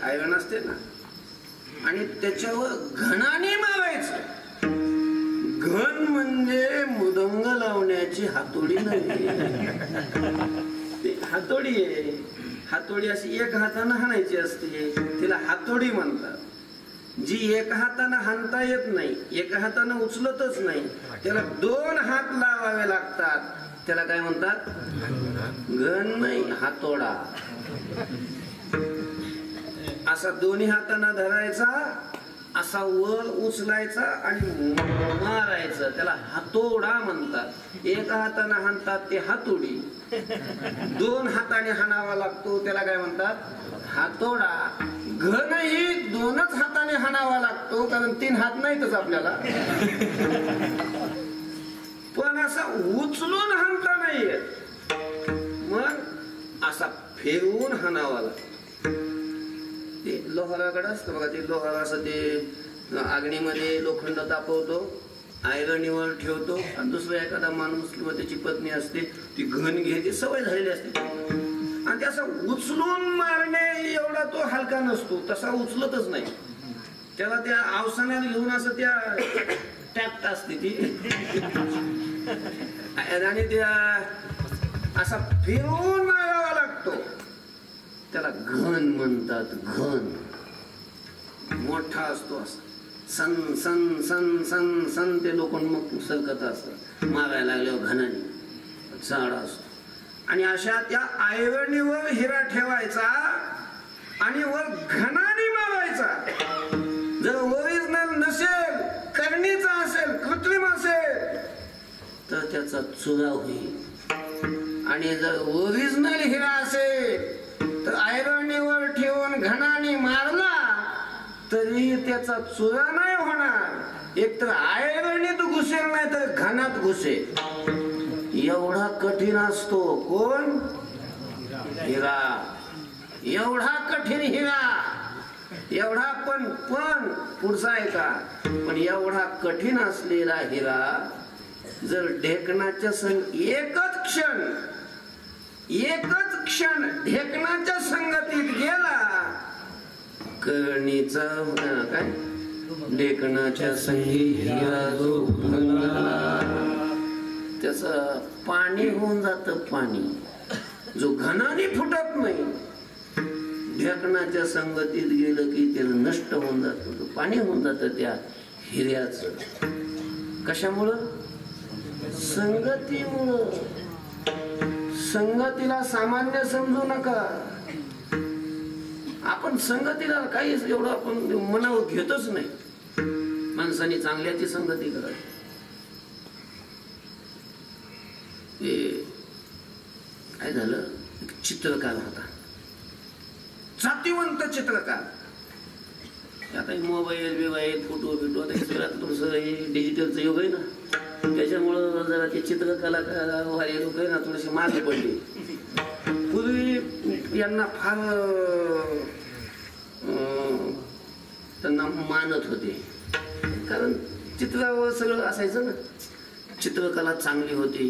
Speaker 1: आयरन असते ना, आणि त्याच्यावर घणाने मारायचं. घन म्हणजे मृदंग लावण्याची हातोडी नाही, ती हातोडी आहे. हातोडी अशी एक हाताने हाणायची असते, तिला हातोडी म्हणतात. जी एक हाताने हाणता येत नाही, एका हाताने उचलतच नाही, त्याला 2 हात लावावे लागतात. त्याला काय म्हणतात? घन नाही, हातोडा. असा दोन्ही हाताने धरायचा, असा वर उचलायचा आणि मारायचं, त्याला हातोडा म्हणतात. एका हाताने हाणतात ते हातोडी, 2 हाताने हाणावा लागतो, त्याला काय म्हणतात? हातोडा. घनही 2च हाताने हाणावा लागतो, कारण 3 हात नाहीतच आपल्याला. पण असा उचलून हाणता नाहीये, मग असा फिरवून हाणावा लागतो. ते लोहाराकडे असतं बघा, ते लोहार असं ते अग्नीमध्ये लोखंड तापवतो, आयरणीवर ठेवतो, आणि दुसरा एखादा माणूस किंवा त्याची पत्नी असते, ती घन घेते, सवय झालेली असते, आणि ते असं उचलून मारणे एवढा तो हलका नसतो, तसा उचलतच नाही. त्याला त्या अवसानाला घेऊन असं त्या टॅक्ट असते ती, आणि त्या असा फिरवून मारावा लागतो. त्याला घन म्हणतात. घन मोठा असतो, असा सन सन सन सन सन ते लोक मग सरकत असत, मारायला लागल्यावर घनाने झाडा असतो. आणि अशा त्या आयरणीवर हिरा ठेवायचा आणि वर घनाने मारायचा. जर ओरिजिनल नसेल, करणीचा असेल, कृत्रिम असेल, तर त्याचा चुरा होईल. आणि जर ओरिजिनल हिरा असेल तर आयरणीवर ठेवून घनाने मारला तरी त्याचा चुरा नाही होणार. एक तर आयरणीत घुसेल, नाही तर घनात घुसेल. एवढा कठीण असतो कोण? हिरा. एवढा कठीण हिरा, एवढा पण पुढचा आहे का? पण एवढा कठीण असलेला हिरा जर ढेकणाच्या संग एकच क्षण ढेकणाच्या संगतीत गेला, करणीचा काय ढेकणाच्या संगी हिरा जो त्याच पाणी होऊन जात. पाणी जो घनाने फुटत नाही, ढेकणाच्या संगतीत गेलं की त्याला नष्ट होऊन जात, पाणी होऊन जात त्या हिऱ्याच. कशामुळं? संगतीमुळं. संगतीला सामान्य समजू नका. आपण संगतीला काही एवढं आपण मनावर घेतच नाही. माणसाने चांगल्याची संगती करावी. काय झालं, एक चित्रकार होता, जातीवंत चित्रकार. आता मोबाईल बिबाईल फोटो बिटो थोडस डिजिटलचं युग आहे ना, त्याच्यामुळं जरा ते चित्रकला वाले लोक आहे ना थोडेसे मागे पडले. पूर्वी यांना फार त्यांना मानत होते, कारण चित्रावर सगळं असायचं ना, चित्रकला चांगली होती.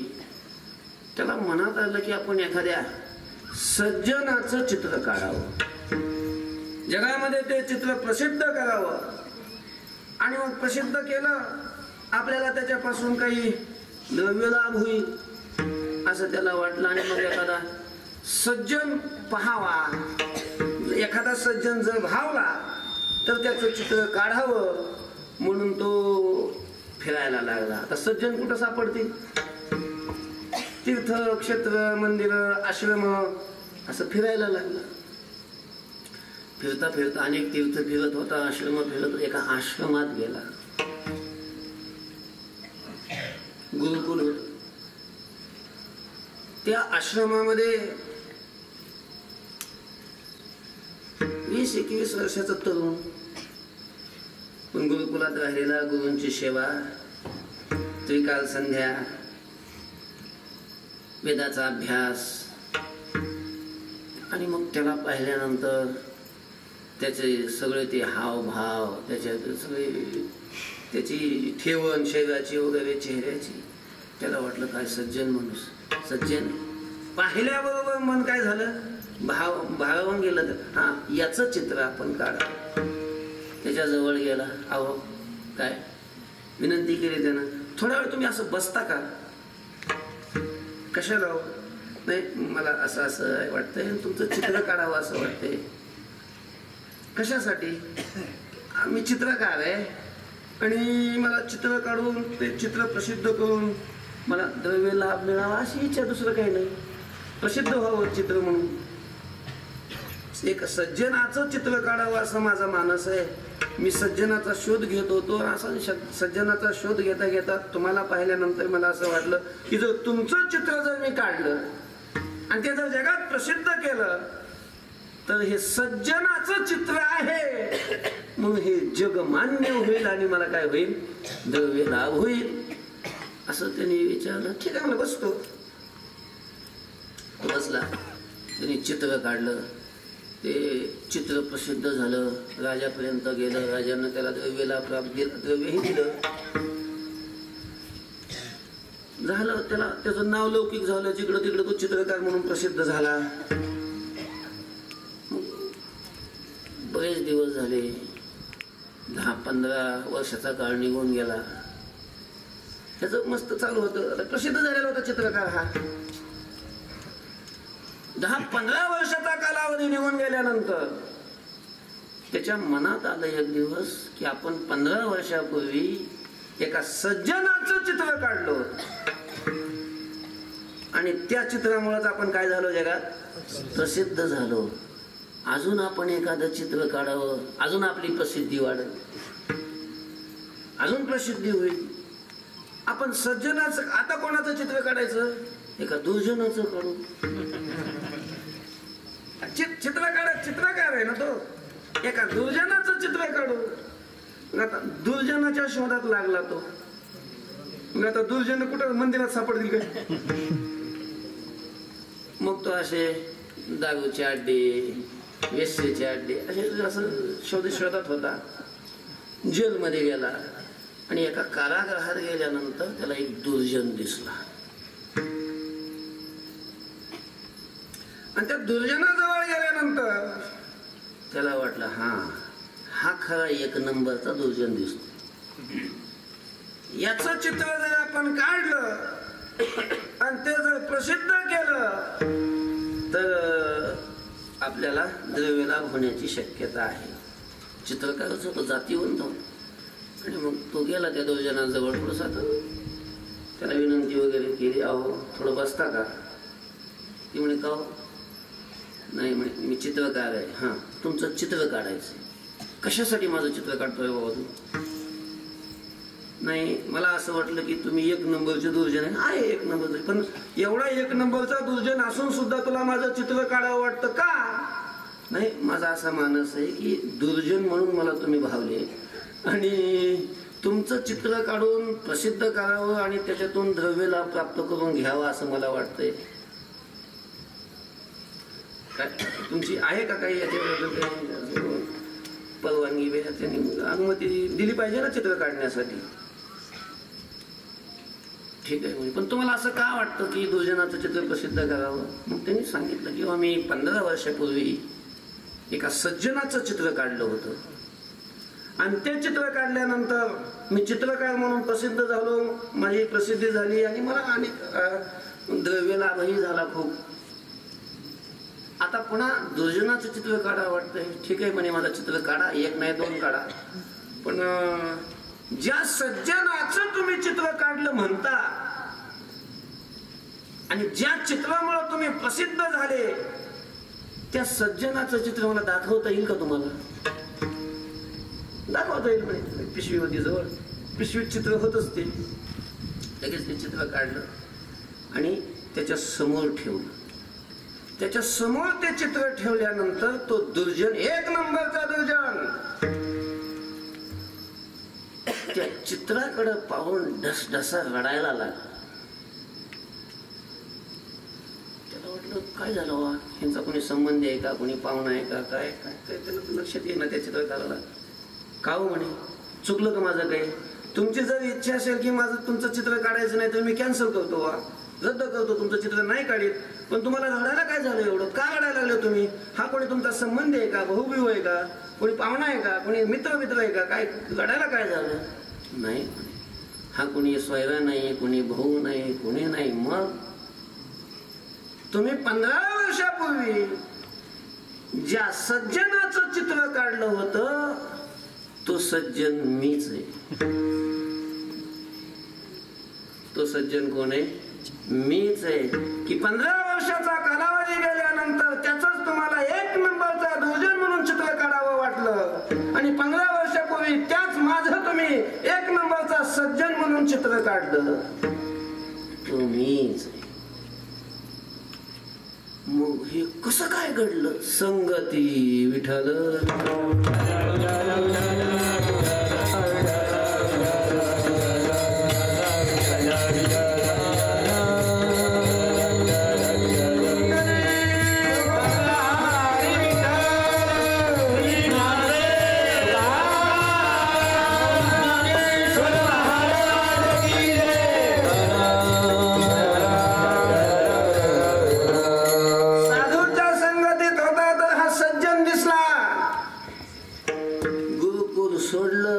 Speaker 1: त्याला मनात आलं की आपण एखाद्या सज्जनाचं चित्र काढावं, जगामध्ये ते चित्र प्रसिद्ध करावं. आणि मग प्रसिद्ध केलं, आपल्याला त्याच्यापासून काही द्रव्य लाभ होईल असं त्याला वाटलं. आणि मग एखादा सज्जन पहावा, एखादा सज्जन जर भावला तर त्याचं चित्र काढावं म्हणून तो फिरायला लागला. आता सज्जन कुठं सापडतील? तीर्थ क्षेत्र, मंदिर, आश्रम असं फिरायला लागला. फिरता फिरता अनेक तीर्थ फिरत होता, आश्रम फिरत, एका आश्रमात गेला. गुरुकुल होत. त्या आश्रमामध्ये 20-21 वर्षाचा तरुण, पण गुरुकुलात राहिलेला, गुरूंची सेवा, त्रिकाल संध्या, वेदाचा अभ्यास. आणि मग त्याला पाहिल्यानंतर त्याचे सगळे ते हावभाव, त्याची ठेवण शरीराची वगैरे, चेहऱ्याची, त्याला वाटलं काय सज्जन माणूस. सज्जन पाहिल्याबरोबर मन काय झालं, भावावून गेलं. हा, याचं चित्र आपण काढा. त्याच्या जवळ गेला. अहो काय विनंती केली त्यानं, थोडा वेळ तुम्ही असं बसता का? कशाला? नाही, मला असं असं वाटतंय, तुमचं चित्र काढावं असं वाटतंय. कशासाठी? मी चित्रकार आहे आणि मला चित्र काढून ते चित्र प्रसिद्ध करून मला द्रव्य लाभ मिळावा अशी इच्छा, दुसरं काही नाही. प्रसिद्ध व्हावं चित्र म्हणून. एक सज्जनाचं चित्र काढावं असं माझा मानस आहे. मी सज्जनाचा शोध घेत होतो. असं सज्जनाचा शोध घेता घेता तुम्हाला पाहिल्यानंतर मला असं वाटलं की जर तुमचं चित्र जर मी काढलं आणि ते जर जगात प्रसिद्ध केलं तर हे सज्जनाचं चित्र आहे म्हणून हे जग मान्य होईल आणि मला काय होईल, द्रव्य लाभ होईल. असं त्यांनी विचारलं. ठीक आहे, मला बसतो. बसला. त्यांनी चित्र काढलं. ते चित्र प्रसिद्ध झालं, राजापर्यंत गेलं. राजानं त्याला द्रव्य लाभ प्राप्त केलं, द्रव्यही दिलं. झालं, त्याला त्याचं नाव लौकिक झालं. जिकडं तिकडं तो चित्रकार म्हणून प्रसिद्ध झाला. बरेच दिवस झाले, 10-15 वर्षाचा काळ निघून गेला. त्याचं मस्त चालू होतं, प्रसिद्ध झालेला होता चित्रकार हा. 10-15 वर्षाचा कालावधी निघून गेल्यानंतर त्याच्या मनात आलं एक दिवस की आपण 15 वर्षापूर्वी एका सज्जनाचं चित्र काढलं होतं आणि त्या चित्रामुळेच आपण काय झालो, जगात प्रसिद्ध झालो. अजून आपण एखादं चित्र काढावं, अजून आपली प्रसिद्धी वाढेल, अजून प्रसिद्धी होईल. आपण सज्जनाचं, आता कोणाचं चित्र काढायचं? एका दुर्जनाचं काढू. चित्रकार आहे ना तो, एका दुर्जनाचं चित्र काढू. आता दुर्जनाच्या शोधात लागला तो. आता दुर्जन कुठं मंदिरात सापडतील काय? मग तो असे दारूचे अड्डे, वेश्येचे अड्डे असे असं शोधात होता. जेलमध्ये गेला आणि एका कारागृहात गेल्यानंतर त्याला एक दुर्जन दिसला आणि त्या दुर्जनाजवळ गेल्यानंतर त्याला वाटलं हा खरा 1 नंबरचा दुर्जन दिसतो. याचं चित्र जर आपण काढलं आणि ते जर प्रसिद्ध केलं तर आपल्याला द्रव्यलाभ होण्याची शक्यता आहे. चित्रकारच होतो, जातीवंत होतो. आणि मग तो गेला त्या दुर्जनाजवळ. थोडंसा त्याला विनंती वगैरे केली, अहो थोडं बसता का? ती म्हणे का? नाही म्हणे, मी चित्रकार आहे. हां, तुमचं चित्र काढायचं. कशासाठी माझं चित्र काढतोय बाबा तू? नाही, मला असं वाटलं की तुम्ही 1 नंबरचे दुर्जन आहे. 1 नंबरचे, पण एवढा 1 नंबरचा दुर्जन असून सुद्धा तुला माझं चित्र काढावं वाटतं का? नाही, माझा असा मानस आहे की दुर्जन म्हणून मला तुम्ही भावले आणि तुमचं चित्र काढून प्रसिद्ध करावं आणि त्याच्यातून द्रव्य लाभ प्राप्त करून घ्यावा असं मला वाटतंय. काय तुमची आहे का काही याच्याबद्दल परवानगी? त्यांनी अनुमती दिली पाहिजे ना चित्र काढण्यासाठी. ठीक आहे म्हणजे, पण तुम्हाला असं का वाटतं की दुर्जनाचं चित्र प्रसिद्ध करावं? मग त्यांनी सांगितलं की मी 15 वर्षापूर्वी एका सज्जनाचं चित्र काढलं होतं आणि ते चित्र काढल्यानंतर मी चित्रकार म्हणून प्रसिद्ध झालो, माझी प्रसिद्धी झाली आणि मला अनेक द्रव्य लाभही झाला खूप. आता पुन्हा दुर्जनाचं चित्र काढा वाटतंय. ठीक आहे म्हणे, माझं चित्र काढा, 1 नाही 2 काढा, पण ज्या सज्जनाचं तुम्ही चित्र काढलं म्हणता आणि ज्या चित्रामुळे तुम्ही प्रसिद्ध झाले त्या सज्जनाचं चित्र मला दाखवता येईल का तुम्हाला? दाखवता येईल म्हणे. पिशवी होती जवळ, पिशवीत चित्र होत असते. लगेच ते चित्र काढलं आणि त्याच्या समोर ठेवलं. त्याच्या समोर ते चित्र ठेवल्यानंतर तो दुर्जन, एक नंबरचा दुर्जन, त्या चित्राकडे पाहून ढसढसा रडायला लागला. त्याला वाटलं काय झालं वा, ह्यांचा कोणी संबंध आहे का, कोणी पाहुणा आहे का, काय काय काय त्याला लक्षात येईना त्या चित्रकाराला. का हो म्हणे, चुकलं का माझं काही? तुमची जर इच्छा असेल की माझं तुमचं चित्र काढायचं नाही तर मी कॅन्सल करतो वा, रद्द करतो, तुमचं चित्र नाही काढीत. पण तुम्हाला रडायला काय झालं एवढं? का रडायला लागले तुम्ही? हा कोणी तुमचा संबंध आहे का, भाऊबिऊ आहे का, कोणी पाहुणा आहे का, कोणी मित्र आहे का, काय रडायला काय झालं? नाही, हा कोणी सोयरा नाही, कोणी भाऊ नाही, कोणी नाही. मग तुम्ही 15 वर्षापूर्वी ज्या सज्जनाचं चित्र काढलं होतं तो सज्जन मीच आहे. तो सज्जन कोण आहे? मीच आहे. की 15 वर्षाचा कालावधी गेल्यानंतर त्याच तुम्हाला एक नंबरचा दुर्जन म्हणून चित्र काढावं वाटलं आणि 15 वर्षापूर्वी त्याच माझं तुम्ही एक नंबरचा सज्जन म्हणून चित्र काढलं. तो मीच आहे. मग हे कसं काय घडलं? संगती विठ्ठल.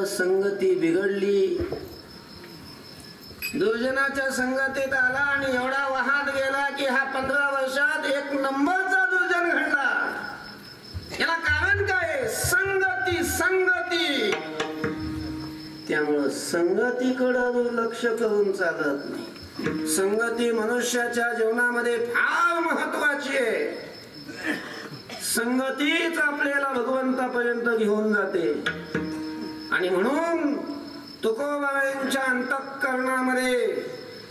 Speaker 1: संगती बिघडली. दुर्जनाच्या संगतीत आला आणि एवढा वाहत गेला की हा 15 वर्षात एक नंबरचा दुर्जन घडला. याला कारण काय? संगती. संगती. त्यामुळं संगतीकडे दुर्लक्ष करून चालत नाही. संगती मनुष्याच्या जीवनामध्ये फार महत्वाची आहे. संगतीच आपल्याला भगवंतापर्यंत घेऊन जाते. आणि म्हणून तुकोबारायांच्या अंतःकरणामध्ये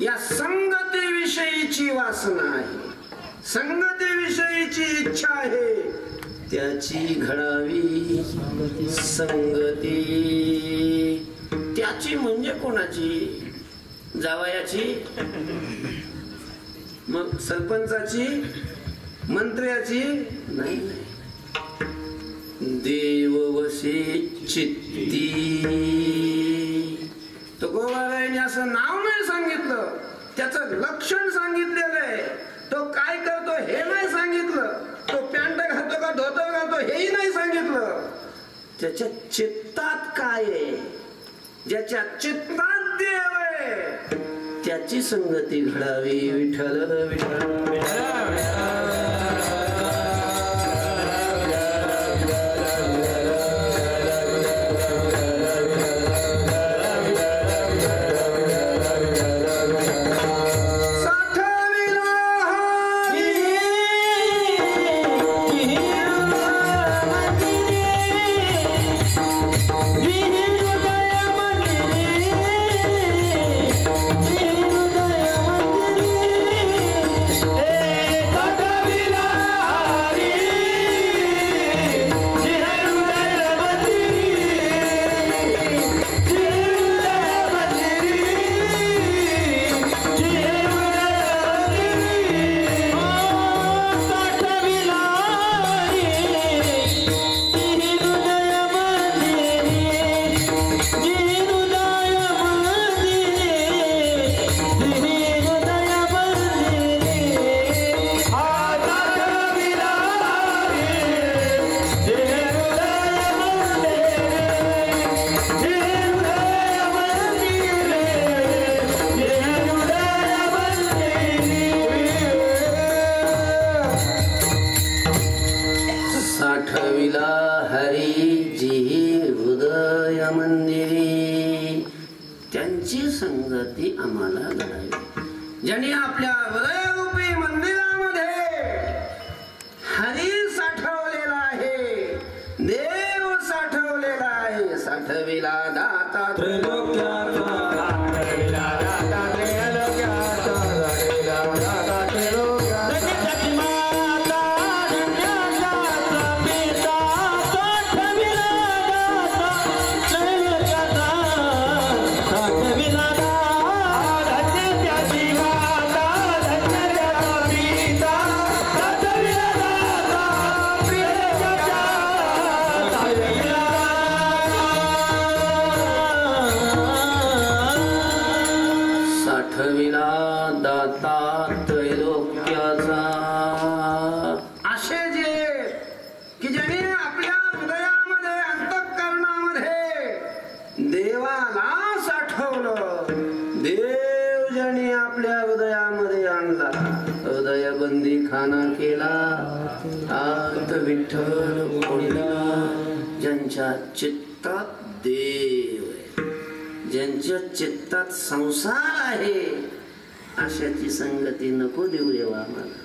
Speaker 1: या संगतीविषयीची वासना आहे, संगतीविषयीची इच्छा आहे. त्याची घडावी संगती. त्याची म्हणजे कोणाची? जावयाची, मग सरपंचाची, मंत्र्याची नाही. देववशी चित्ती. तुकोबारायांनी असं नाव नाही सांगितलं, त्याचं लक्षण सांगितलेलं आहे. तो काय करतो हे नाही सांगितलं, तो पॅन्ट घालतो का धोतर घालतो हेही नाही सांगितलं. त्याच्या चित्तात काय आहे? ज्याच्या चित्तात देव आहे त्याची संगती घडावी. विठ्ठल विठ्ठल विठ्ठल. साठविला हरी जी हृदय मंदिरी. संगती आम्हाला घडावी. ज्यांनी आपल्या हृदयरूपी मंदिरामध्ये हरी साठवलेला आहे, देव साठवलेला आहे. साठविला दाता
Speaker 2: त्रिलोक्याचा, साठविला दाता त्रिलोक्याचा, साठविला दाता त्रिलोक्याचा. जगताची माता धन्याचा पिता, साठविला दाता त्रिलोक्याचा, साठविला दाता धन्याची माता धन्याचा पिता, साठविला दाता त्रिलोक्याचा, साठविला
Speaker 1: साठविला दाता त्रैलोक्याचा. असे जे की ज्याने आपल्या हृदयामध्ये अंतःकरणामध्ये देवाला साठवलं, देव ज्याने आपल्या हृदयामध्ये आणला, हृदयबंदी खाना केला, आत विठ्ठल ओढला. ज्यांच्या चित्तात देव आहे, ज्यांच्या चित्तात संसार आहे, अशाची संगती नको देऊ देवा आम्हाला.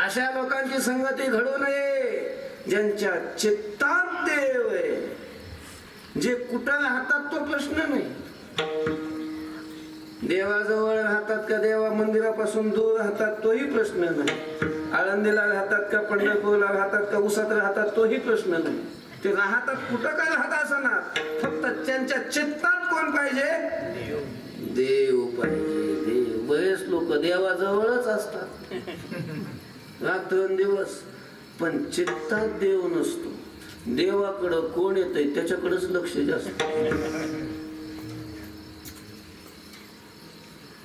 Speaker 1: अशा लोकांची संगती घडू नये ज्यांच्या चित्तात देव आहे. जे कुठं राहतात तो प्रश्न नाही, देवाजवळ राहतात का देवा मंदिरापासून दूर राहतात तोही प्रश्न नाही, आळंदीला राहतात का पंढरपूरला राहतात का उसात राहतात तोही प्रश्न नाही. ते राहतात कुठं का राहत असणार, फक्त त्यांच्या चित्तात कोण पाहिजे, देव पाहिजे. देव. बरेच लोक देवाजवळच असतात रात्रंदिवस, पण चित्तात देव नसतो. देवाकडं कोण येतंय त्याच्याकडेच लक्ष जास्त.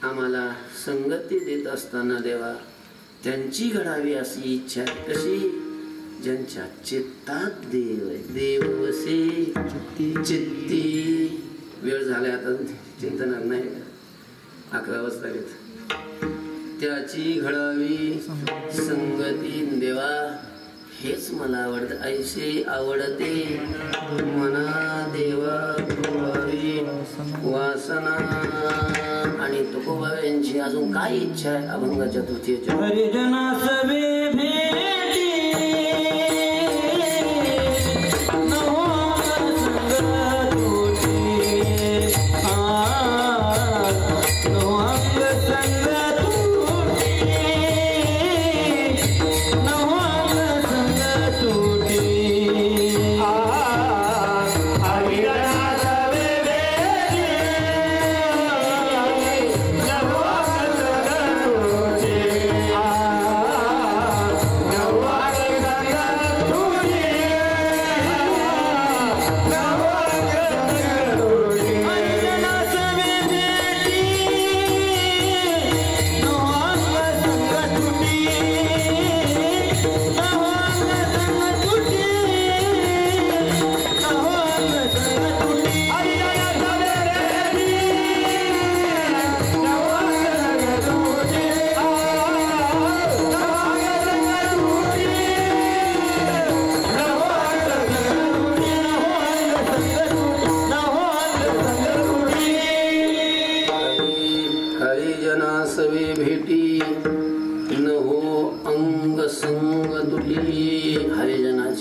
Speaker 1: आम्हाला संगती देत असताना देवा त्यांची घडावी अशी इच्छा. कशी? ज्यांच्या चित्तात देव आहे. देव वसे चित्ती. वेळ झाला आता चिंतनात नाही, 11 वाजता घेत. त्याची घडावी संगती देवा, हेच मला आवडत. ऐसे आवडते मना देवा घडावी वासना. आणि तुकोबा यांची अजून काय इच्छा आहे अभंगाच्या तृतीयेच्या?
Speaker 2: हरिजना सवे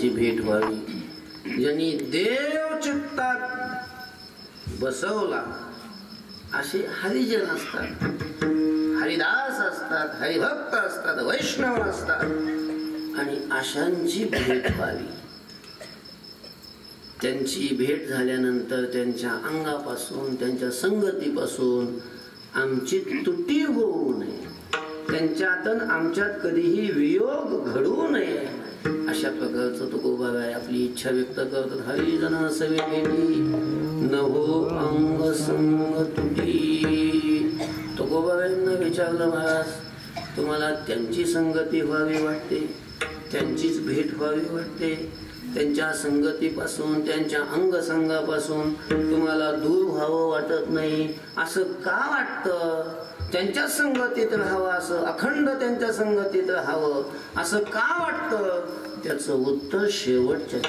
Speaker 1: भेट व्हावी. ज्यांनी देव चित्तात बसवला असे हरिजन असतात, हरिदास असतात, हरिभक्त असतात, वैष्णव असतात. आणि अशांची भेट व्हावी. त्यांची भेट झाल्यानंतर त्यांच्या अंगापासून, त्यांच्या संगतीपासून आमची तुटी होऊ नये, त्यांच्यातून आमच्यात कधीही वियोग घडू नये, अशा प्रकारचं तुकोबाबाई आपली इच्छा व्यक्त करतात. हरिजना सवे भेटी न हो अंग संग तुटी. तुकोबाबाईंना विचारलं, महाराज तुम्हाला त्यांची संगती व्हावी वाटते, त्यांचीच भेट व्हावी वाटते, त्यांच्या संगतीपासून, त्यांच्या अंगसंगापासून तुम्हाला दूर व्हावं वाटत नाही, असं का वाटतं? त्यांच्या संगतीत राहावं असं, अखंड त्यांच्या संगतीत राहावं असं का वाटतं? त्याचं उत्तर शेवटच्या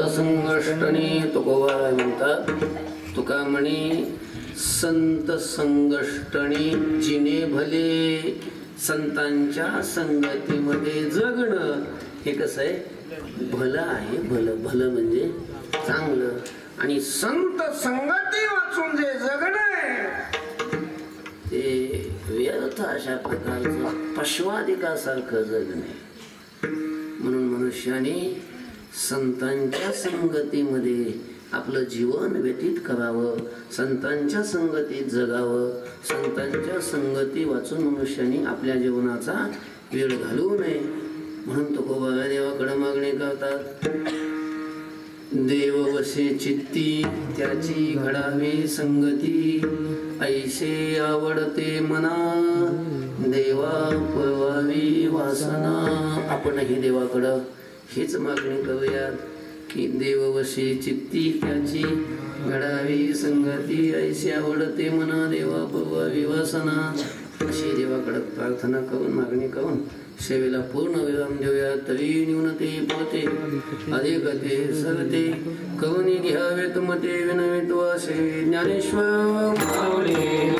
Speaker 1: संगष्टनी तुकोबा म्हणतात. तुका म्हणे संत संगष्टनी जिने भले. संतांच्या संगतीमध्ये जगणं हे कसं आहे भलं आहे. भलं भलं म्हणजे चांगलं. आणि संत संगती वाचून जे जगणं आहे ते व्यर्थ अशा प्रकारचं पशवादिकासारखं जगणे. म्हणून मनुष्याने संतांच्या संगतीमध्ये आपलं जीवन व्यतीत करावं. संतांच्या संगतीत जगावं. संतांच्या संगती वाचून मनुष्याने आपल्या जीवनाचा वेळ घालवू नये. म्हणून तुकोबा देवाकडे मागणी करतात. देव वसे चित्ती त्याची घडावी संगती. ऐसे आवडते मना देवा पुरवावी वासना. आपणही देवाकडं हीच मागणी करूयात की देववशी चित्ती त्याची घडावी संगती. ऐसे आवडते मना देवा पुरवावी वासना. अशी देवाकडे प्रार्थना करून मागणी करून सेवेला पूर्ण विराम देऊया. तरी न्यूनते पते अधिकते सरते कवनी घ्यावे तुमते विनवित्वासे. ज्ञानेश्वर माऊली